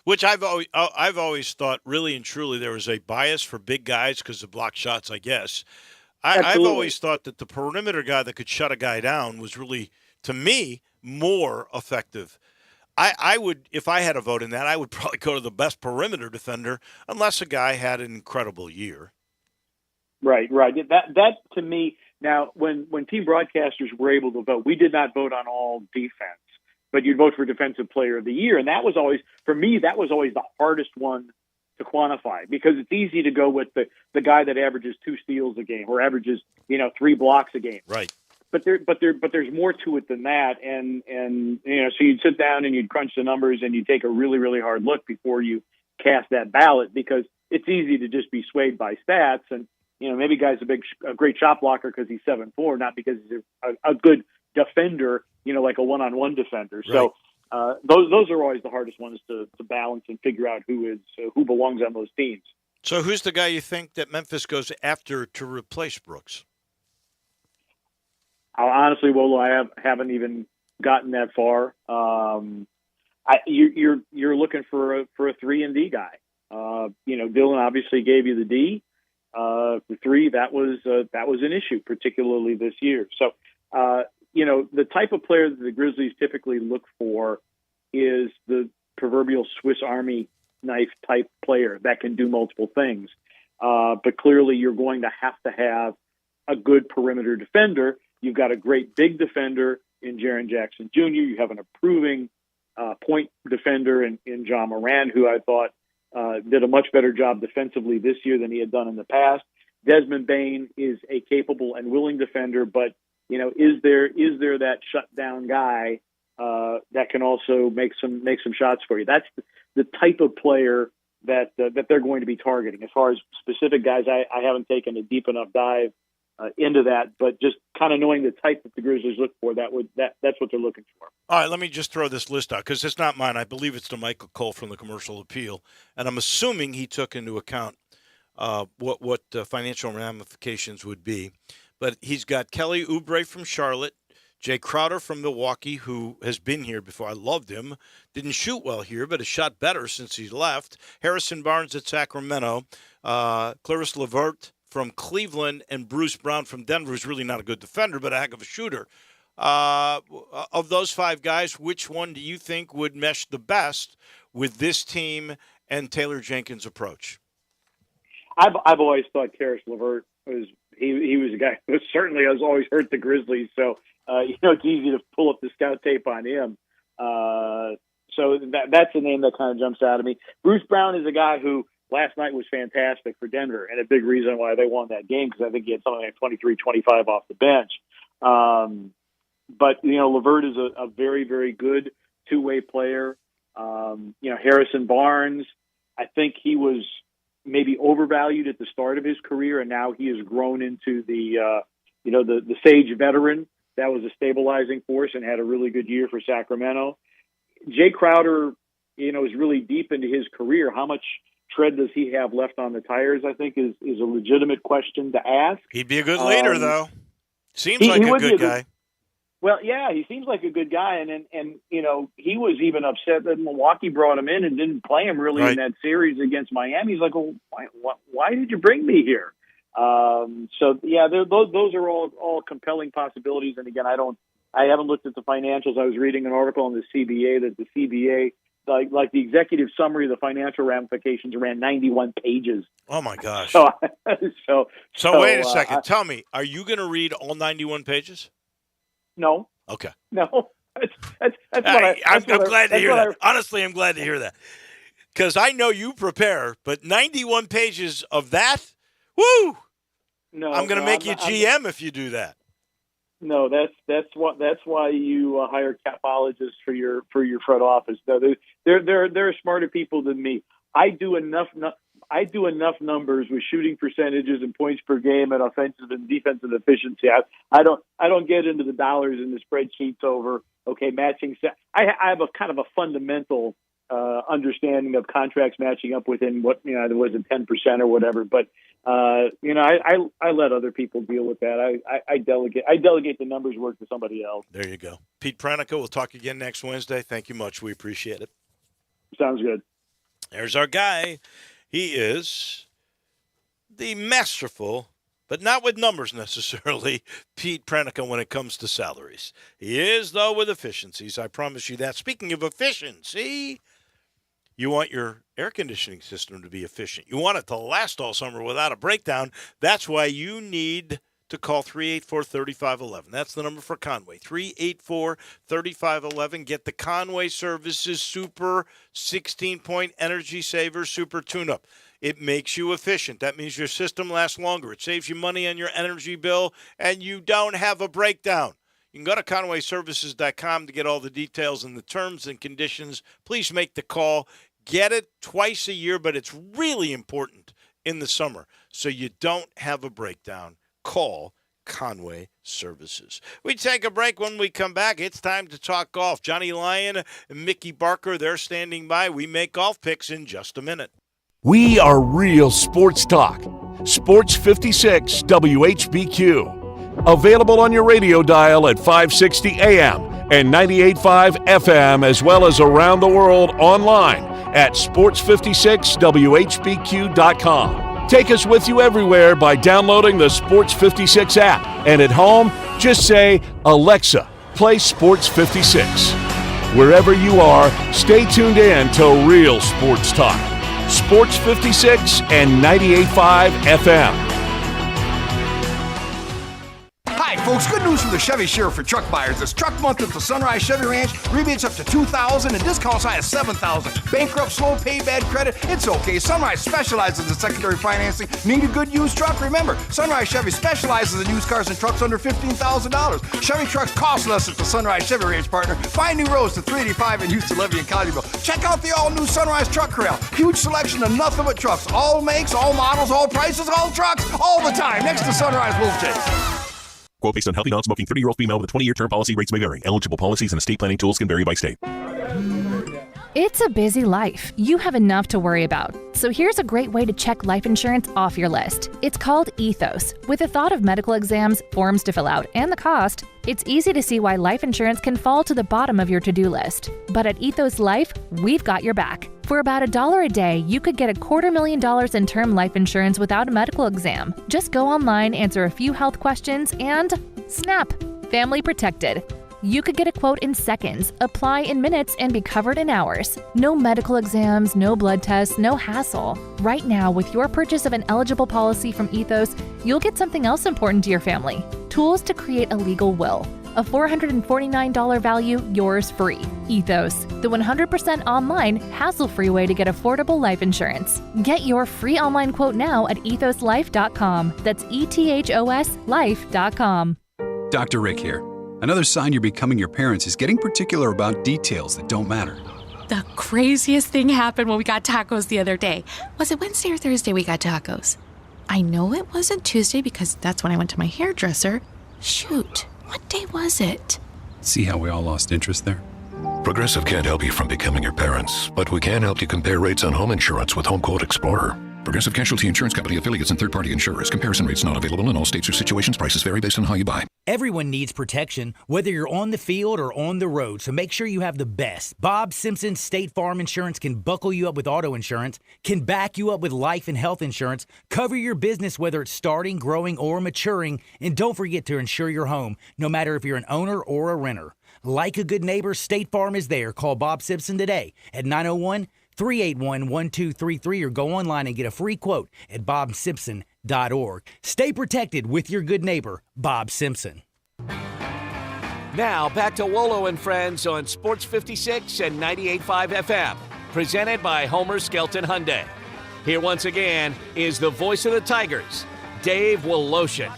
S3: Which I've always thought, really and truly, there was a bias for big guys because of block shots, I guess. I've always thought that the perimeter guy that could shut a guy down was really, to me, more effective. I would, if I had a vote in that, I would probably go to the best perimeter defender, unless a guy had an incredible year.
S12: Right. That to me now, when team broadcasters were able to vote, we did not vote on all defense, but you'd vote for defensive player of the year, and that was always for me. That was always the hardest one to quantify because it's easy to go with the guy that averages 2 steals a game or averages 3 blocks a game.
S3: Right.
S12: But there's more to it than that, and so you'd sit down and you'd crunch the numbers and you'd take a really, really hard look before you cast that ballot because it's easy to just be swayed by stats and maybe guy's a great shot blocker because he's 7'4", not because he's a good defender, like a one-on-one defender.
S3: Right.
S12: So those are always the hardest ones to balance and figure out who belongs on those teams.
S3: So who's the guy you think that Memphis goes after to replace Brooks?
S12: Honestly, Wolo, I haven't even gotten that far. You're looking for a 3-and-D guy. Dylan obviously gave you the D. The 3 that was an issue, particularly this year. So the type of player that the Grizzlies typically look for is the proverbial Swiss Army knife type player that can do multiple things. But clearly, you're going to have a good perimeter defender. You've got a great big defender in Jaren Jackson Jr. You have an improving point defender in John Moran, who I thought did a much better job defensively this year than he had done in the past. Desmond Bane is a capable and willing defender, but is there that shutdown guy that can also make some shots for you? That's the type of player that they're going to be targeting. As far as specific guys, I haven't taken a deep enough dive into that, but just kind of knowing the type that the Grizzlies look for, that's what they're looking for.
S3: All right, let me just throw this list out because it's not mine. I believe it's to Michael Cole from the Commercial Appeal, and I'm assuming he took into account what financial ramifications would be. But he's got Kelly Oubre from Charlotte, Jay Crowder from Milwaukee, who has been here before. I loved him. Didn't shoot well here, but has shot better since he left. Harrison Barnes at Sacramento, Clarice Levert from Cleveland, and Bruce Brown from Denver, who's really not a good defender, but a heck of a shooter. Of those 5 guys, which one do you think would mesh the best with this team and Taylor Jenkins' approach?
S12: I've always thought Karis LeVert was a guy who certainly has always hurt the Grizzlies, so it's easy to pull up the scout tape on him. So that's a name that kind of jumps out at me. Bruce Brown is a guy who last night was fantastic for Denver and a big reason why they won that game because I think he had something like 23, 25 off the bench. But LeVert is a very, very good two-way player. Harrison Barnes, I think he was maybe overvalued at the start of his career, and now he has grown into the sage veteran that was a stabilizing force and had a really good year for Sacramento. Jay Crowder, is really deep into his career. How much tread does he have left on the tires, I think, is a legitimate question to ask.
S3: He'd be a good leader, though. Seems like a good guy.
S12: Well, yeah, he seems like a good guy, and he was even upset that Milwaukee brought him in and didn't play him really in that series against Miami. He's like, well, why did you bring me here? So yeah, those are all compelling possibilities. And again, I haven't looked at the financials. I was reading an article on the CBA that the CBA, like the executive summary of the financial ramifications, ran 91 pages.
S3: Oh my gosh!
S12: So
S3: wait a second. Tell me, are you going to read all 91 pages?
S12: No.
S3: Okay.
S12: No. I'm
S3: glad to hear that. Honestly, I'm glad to hear that because I know you prepare, but 91 pages of that, woo!
S12: No,
S3: I'm going to make you GM if you do that.
S12: No, that's why you hire capologists for your front office. They're smarter people than me. I do enough numbers with shooting percentages and points per game and offensive and defensive efficiency. I don't get into the dollars in the spreadsheets over matching. I have a kind of a fundamental understanding of contracts matching up within what there was a 10% or whatever. But I let other people deal with that. I delegate the numbers work to somebody else.
S3: There you go, Pete Pranica. We'll talk again next Wednesday. Thank you much. We appreciate it.
S12: Sounds good.
S3: There's our guy. He is the masterful but not with numbers necessarily, Pete Prenica, when it comes to salaries. He is, though, with efficiencies. I promise you that. Speaking of efficiency, you want your air conditioning system to be efficient. You want it to last all summer without a breakdown. That's why you need to call 384-3511. That's the number for Conway, 384-3511. Get the Conway Services Super 16-point Energy Saver Super Tune-Up. It makes you efficient. That means your system lasts longer. It saves you money on your energy bill, and you don't have a breakdown. You can go to conwayservices.com to get all the details and the terms and conditions. Please make the call. Get it twice a year, but it's really important in the summer so you don't have a breakdown. Call Conway Services. We take a break. When we come back, it's time to talk golf. Johnny Lyon and Mickey Barker, they're standing by. We make golf picks in just a minute.
S1: We are real sports talk. Sports 56 WHBQ. Available on your radio dial at 560 AM and 98.5 FM, as well as around the world online at sports56whbq.com. Take us with you everywhere by downloading the Sports 56 app. And at home, just say, Alexa, play Sports 56. Wherever you are, stay tuned in to Real Sports Talk. Sports 56 and 98.5 FM.
S13: Hi, folks. Good news from the Chevy Sheriff for truck buyers. It's truck month at the Sunrise Chevy Ranch. Rebates up to $2,000 and discounts high as $7,000. Bankrupt, slow pay, bad credit? It's okay. Sunrise specializes in secondary financing. Need a good used truck? Remember, Sunrise Chevy specializes in used cars and trucks under $15,000. Chevy trucks cost less at the Sunrise Chevy Ranch, partner. Find new roads to 385 in Houston, Levy, and Collierville. Check out the all-new Sunrise Truck Corral. Huge selection of nothing but trucks. All makes, all models, all prices, all trucks, all the time. Next to Sunrise Wolf Chase.
S14: Quote based on healthy, non-smoking 30-year-old female with a 20-year term policy. Rates may vary. Eligible policies and estate planning tools can vary by state.
S15: It's a busy life. You have enough to worry about. So here's a great way to check life insurance off your list. It's called Ethos. With the thought of medical exams, forms to fill out, and the cost, it's easy to see why life insurance can fall to the bottom of your to-do list. But at Ethos Life, we've got your back. For about $1 a day, you could get $250,000 in term life insurance without a medical exam. Just go online, answer a few health questions, and snap! Family protected. You could get a quote in seconds, apply in minutes, and be covered in hours. No medical exams, no blood tests, no hassle. Right now, with your purchase of an eligible policy from Ethos, you'll get something else important to your family. Tools to create a legal will. A $449 value, yours free. Ethos, the 100% online, hassle-free way to get affordable life insurance. Get your free online quote now at ethoslife.com. That's ETHOS life.com.
S16: Dr. Rick here. Another sign you're becoming your parents is getting particular about details that don't matter.
S17: The craziest thing happened when we got tacos the other day. Was it Wednesday or Thursday we got tacos? I know it wasn't Tuesday because that's when I went to my hairdresser. Shoot, what day was it?
S16: See how we all lost interest there?
S18: Progressive can't help you from becoming your parents, but we can help you compare rates on home insurance with Home Quote Explorer. Progressive Casualty Insurance Company affiliates and third-party insurers. Comparison rates not available in all states or situations. Prices vary based on how you buy.
S19: Everyone needs protection, whether you're on the field or on the road, so make sure you have the best. Bob Simpson State Farm Insurance can buckle you up with auto insurance, can back you up with life and health insurance, cover your business whether it's starting, growing, or maturing, and don't forget to insure your home, no matter if you're an owner or a renter. Like a good neighbor, State Farm is there. Call Bob Simpson today at 901-381-1233 or go online and get a free quote at bobsimpson.org. Stay protected with your good neighbor, Bob Simpson.
S1: Now back to Wolo and Friends on Sports 56 and 98.5 FM, presented by Homer Skelton Hyundai. Here once again is the voice of the Tigers, Dave Woloshin.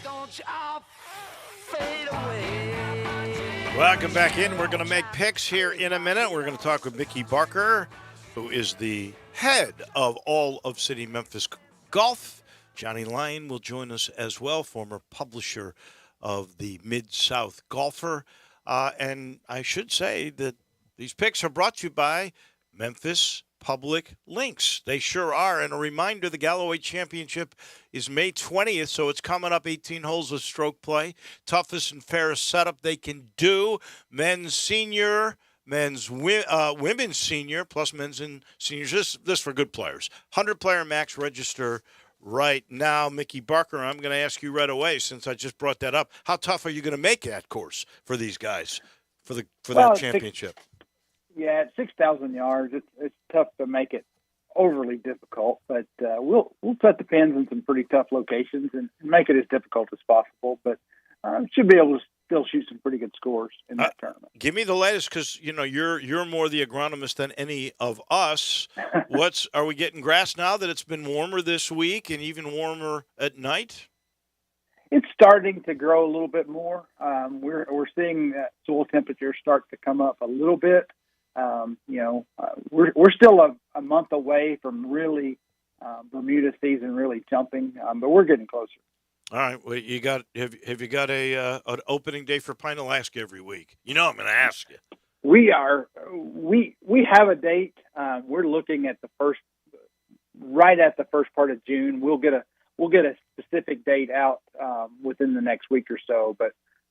S3: Welcome back in. We're going to make picks here in a minute. We're going to talk with Mickey Barker, who is the head of all of City Memphis Golf. Johnny Lyon will join us as well, former publisher of the Mid-South Golfer. And I should say that these picks are brought to you by Memphis Public Links. They sure are. And a reminder, the Galloway Championship is May 20th, so it's coming up 18 holes of stroke play. Toughest and fairest setup they can do. Men's senior, women's senior, plus men's and seniors. This for good players. 100-player max register right now. Mickey Barker, I'm going to ask you right away since I just brought that up. How tough are you going to make that course for these guys for that championship?
S20: At 6,000 yards, it's tough to make it overly difficult, but we'll set the pins in some pretty tough locations and make it as difficult as possible. But should be able to still shoot some pretty good scores in that tournament.
S3: Give me the latest, because you're more the agronomist than any of us. Are we getting grass now that it's been warmer this week and even warmer at night?
S20: It's starting to grow a little bit more. We're seeing soil temperatures start to come up a little bit. We're still a month away from really Bermuda season really jumping, but we're getting closer.
S3: All right. Well, have you got an opening day for Pine Alaska every week? I'm going to ask you.
S20: We have a date. We're looking at right at the first part of June. We'll get a specific date out within the next week or so.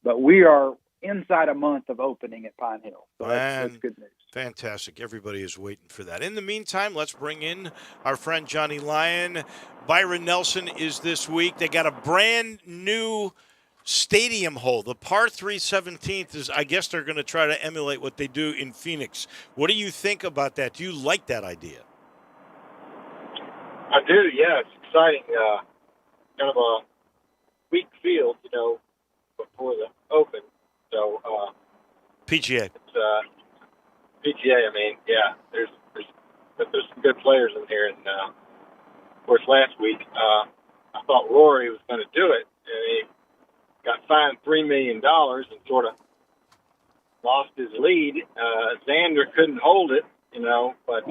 S20: But we are inside a month of opening at Pine Hill. So that's good news.
S3: Fantastic. Everybody is waiting for that. In the meantime, let's bring in our friend Johnny Lyon. Byron Nelson is this week. They got a brand new stadium hole. The par 3 17th is, I guess they're going to try to emulate what they do in Phoenix. What do you think about that? Do you like that idea?
S21: I do, yeah. It's exciting. Kind of a weak field, before the Open. So
S3: PGA.
S21: It's PGA. I mean, yeah. There's some good players in here, and of course, last week I thought Rory was going to do it, and he got fined $3 million and sort of lost his lead. Xander couldn't hold it, but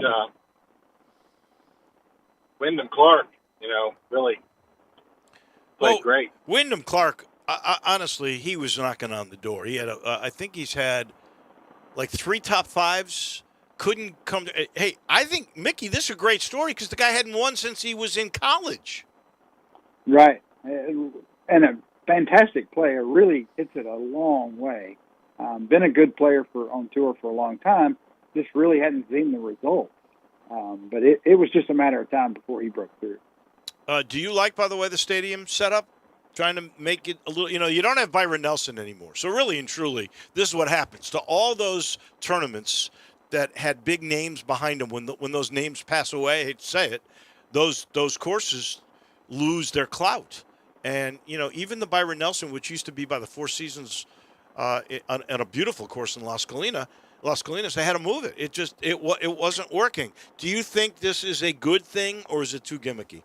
S21: Wyndham Clark, really played great.
S3: Wyndham Clark, honestly, he was knocking on the door. He had, I think he's had like 3 top 5s. Couldn't come to. Hey, I think, Mickey, this is a great story because the guy hadn't won since he was in college.
S20: Right. And a fantastic player. Really hits it a long way. Been a good player on tour for a long time. Just really hadn't seen the results. But it was just a matter of time before he broke through.
S3: Do you like, by the way, the stadium setup? Trying to make it a little, you don't have Byron Nelson anymore. So really and truly, this is what happens to all those tournaments that had big names behind them. When those names pass away, I hate to say it, those courses lose their clout. And, even the Byron Nelson, which used to be by the Four Seasons on a beautiful course in Las Colinas, they had to move it. It wasn't working. Do you think this is a good thing, or is it too gimmicky?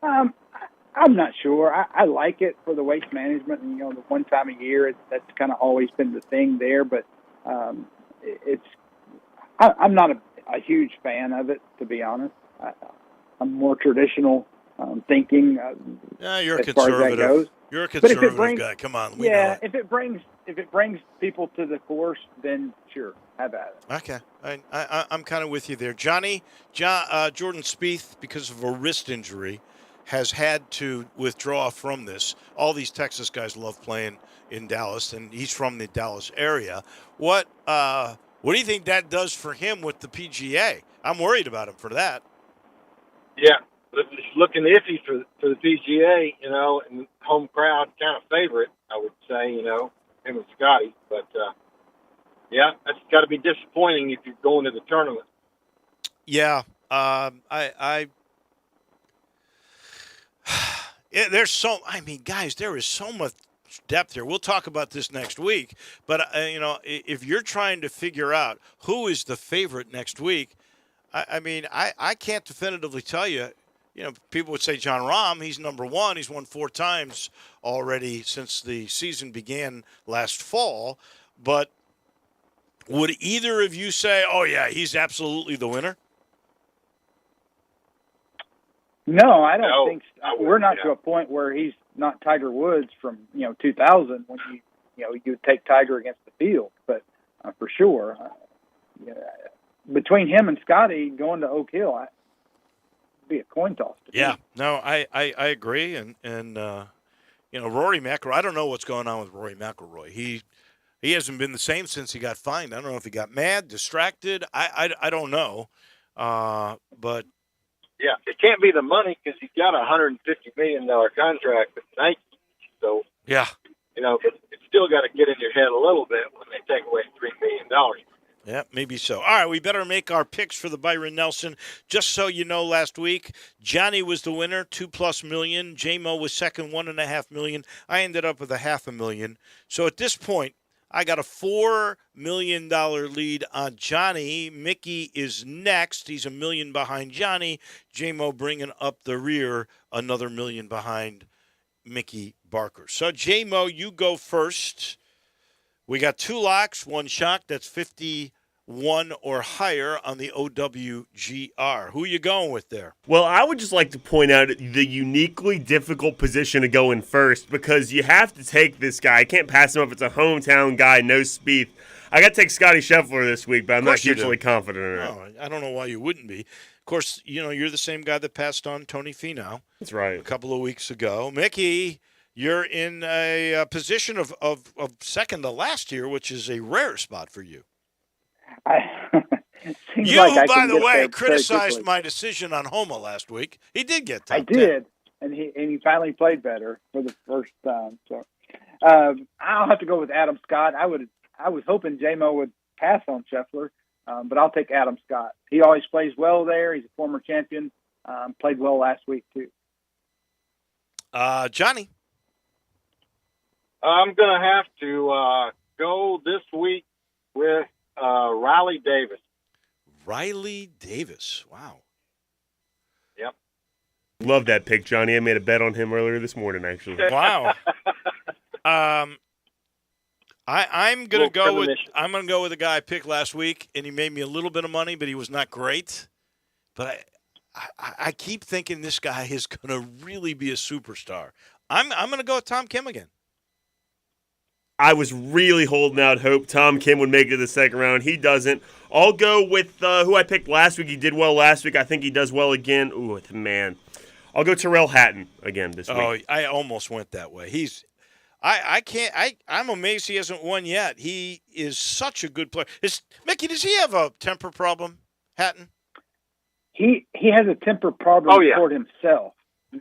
S20: I'm not sure. I like it for the waste management, and the one time a year. That's kind of always been the thing there. But I'm not a huge fan of it, to be honest. I'm more traditional thinking.
S3: You're a
S20: as far as that
S3: conservative.
S20: goes.
S3: You're a conservative
S20: guy.
S3: Come on.
S20: If it brings people to the course, then sure, have at it.
S3: Okay, I'm kind of with you there, Jordan Spieth, because of a wrist injury, has had to withdraw from this. All these Texas guys love playing in Dallas, and he's from the Dallas area. What do you think that does for him with the PGA? I'm worried about him for that.
S21: Yeah, it's looking iffy for the PGA, and home crowd kind of favorite, I would say, him and Scotty. But, yeah, that's got to be disappointing if you're going to the tournament.
S3: Yeah, guys, there is so much depth here. We'll talk about this next week. But, if you're trying to figure out who is the favorite next week, I can't definitively tell you. People would say John Rahm. He's number one. He's won 4 times already since the season began last fall. But would either of you say, oh, yeah, he's absolutely the winner?
S20: No, I don't think so. We're not to a point where he's not Tiger Woods from 2000 when you take Tiger against the field, but for sure, between him and Scotty going to Oak Hill, it'd be a coin toss.
S3: Yeah, no, I agree, and Rory McIlroy. I don't know what's going on with Rory McIlroy. He hasn't been the same since he got fined. I don't know if he got mad, distracted. I don't know, but.
S21: Yeah, it can't be the money because he's got a $150 million contract with Nike. So,
S3: yeah,
S21: but it's still got to get in your head a little bit when they take away $3 million.
S3: Yeah, maybe so. All right, we better make our picks for the Byron Nelson. Just so you know, last week, Johnny was the winner, $2+ million. J-Mo was second, $1.5 million. I ended up with $500,000. So at this point, I got a $4 million lead on Johnny. Mickey is next. He's $1 million behind Johnny. J-Mo bringing up the rear, another $1 million behind Mickey Barker. So, J-Mo, you go first. We got 2 locks, 1 shock. That's 51 or higher on the OWGR. Who are you going with there?
S4: Well, I would just like to point out the uniquely difficult position to go in first because you have to take this guy. I can't pass him up. It's a hometown guy, no Spieth. I got to take Scotty Scheffler this week, but I'm not hugely confident in it.
S3: No, I don't know why you wouldn't be. Of course, you're the same guy that passed on Tony Finau.
S4: That's right.
S3: A couple of weeks ago. Mickey, you're in a position of second to last here, which is a rare spot for you.
S20: Seems
S3: You,
S20: like I
S3: by
S20: can
S3: the
S20: get
S3: way,
S20: there very
S3: criticized
S20: quickly.
S3: my decision on Homa last week. He did get top
S20: I
S3: 10.
S20: did, and he finally played better for the first time. So I'll have to go with Adam Scott. I was hoping J-Mo would pass on Scheffler, but I'll take Adam Scott. He always plays well there. He's a former champion. Played well last week too.
S3: Johnny.
S21: I'm going to have to go this week with Riley Davis.
S3: Riley Davis. Wow.
S21: Yep.
S4: Love that pick, Johnny. I made a bet on him earlier this morning, actually.
S3: Wow. I'm going to go with a guy I picked last week, and he made me a little bit of money, but he was not great. But I keep thinking this guy is going to really be a superstar. I'm going to go with Tom Kim again.
S4: I was really holding out hope Tom Kim would make it to the second round. He doesn't. I'll go with who I picked last week. He did well last week. I think he does well again. Ooh, man. I'll go Terrell Hatton again this week.
S3: Oh, I almost went that way. I'm amazed he hasn't won yet. He is such a good player. Mickey, does he have a temper problem, Hatton?
S20: He has a temper problem toward himself,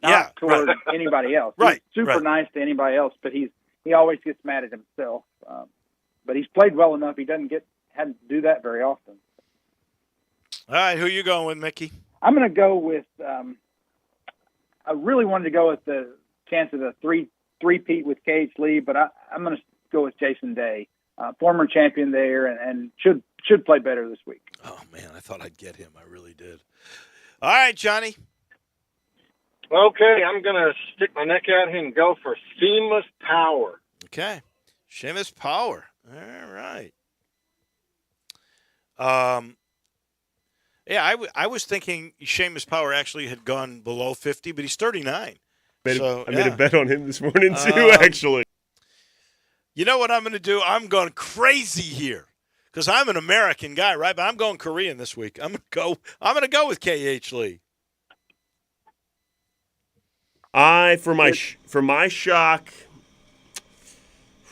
S20: not toward anybody else.
S3: Right.
S20: He's super nice to anybody else, but he always gets mad at himself. But he's played well enough. He hadn't to do that very often.
S3: All right, who you going with, Mickey?
S20: I'm going to go with. I really wanted to go with the chance of the three-peat with KH Lee, but I'm going to go with Jason Day, former champion there, and should play better this week.
S3: Oh man, I thought I'd get him. I really did. All right, Johnny.
S21: Okay, I'm going to stick my neck out here and go for Seamus Power.
S3: Okay. Seamus Power. All right. Yeah, I was thinking Seamus Power actually had gone below 50, but he's 39.
S4: I made a bet on him this morning, too, actually.
S3: You know what I'm going to do? I'm going crazy here because I'm an American guy, right? But I'm going Korean this week. I'm going to go with KH Lee.
S4: For my shock,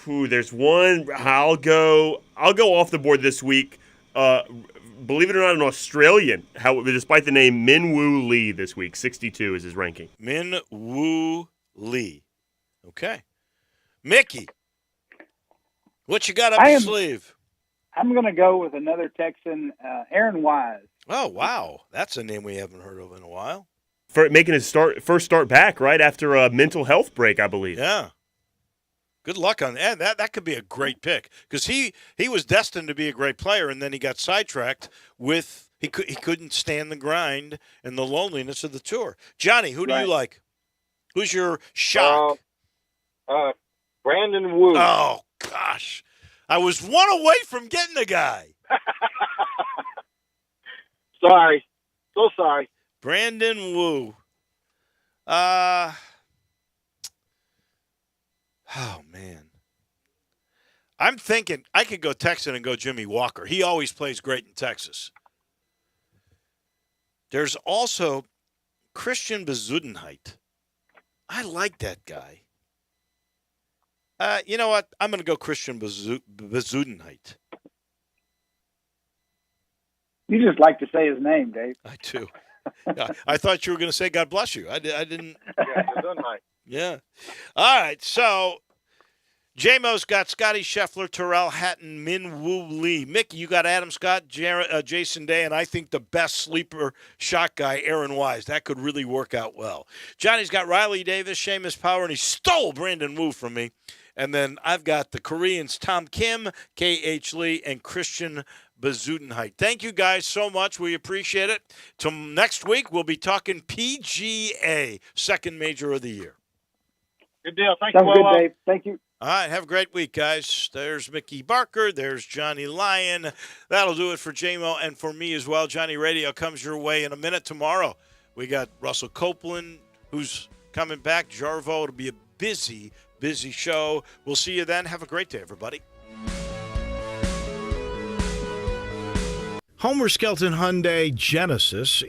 S4: there's one. I'll go off the board this week. Believe it or not, an Australian. Despite the name Min Woo Lee this week, 62 is his ranking.
S3: Min Woo Lee. Okay, Mickey, what you got up your sleeve?
S20: I'm going to go with another Texan, Aaron Wise.
S3: Oh wow, that's a name we haven't heard of in a while.
S4: For making his first start back right after a mental health break, I believe.
S3: Yeah. Good luck on that. That could be a great pick because he was destined to be a great player, and then he got sidetracked with he couldn't stand the grind and the loneliness of the tour. Johnny, who do you like? Who's your shock?
S21: Brandon Wu.
S3: Oh gosh, I was one away from getting the guy.
S21: Sorry, so sorry.
S3: Brandon Wu. Oh, man. I'm thinking I could go Texan and go Jimmy Walker. He always plays great in Texas. There's also Christian Bezuidenhout. I like that guy. You know what? I'm going to go Christian Bezuidenhout.
S20: You just like to say his name, Dave.
S3: I do. Yeah, I thought you were going to say God bless you. I didn't.
S21: Yeah, it's on mine.
S3: Yeah. All right. So J-Mo's got Scotty Scheffler, Terrell Hatton, Min Woo Lee. Mickey, you got Adam Scott, Jason Day, and I think the best sleeper shot guy, Aaron Wise. That could really work out well. Johnny's got Riley Davis, Seamus Power, and he stole Brandon Wu from me. And then I've got the Koreans, Tom Kim, K.H. Lee, and Christian Bezudenheit. Thank you guys so much. We appreciate it. Till next week, we'll be talking PGA, second major of the year.
S21: Good deal. Thank
S20: Sounds
S21: you,
S20: good, Dave. Thank you.
S3: All right, have a great week, guys. There's Mickey Barker. There's Johnny Lyon. That'll do it for J-Mo and for me as well. Johnny Radio comes your way in a minute tomorrow. We got Russell Copeland, who's coming back. Jarvo. It'll be a busy show. We'll see you then. Have a great day, everybody.
S5: Homer Skelton Hyundai Genesis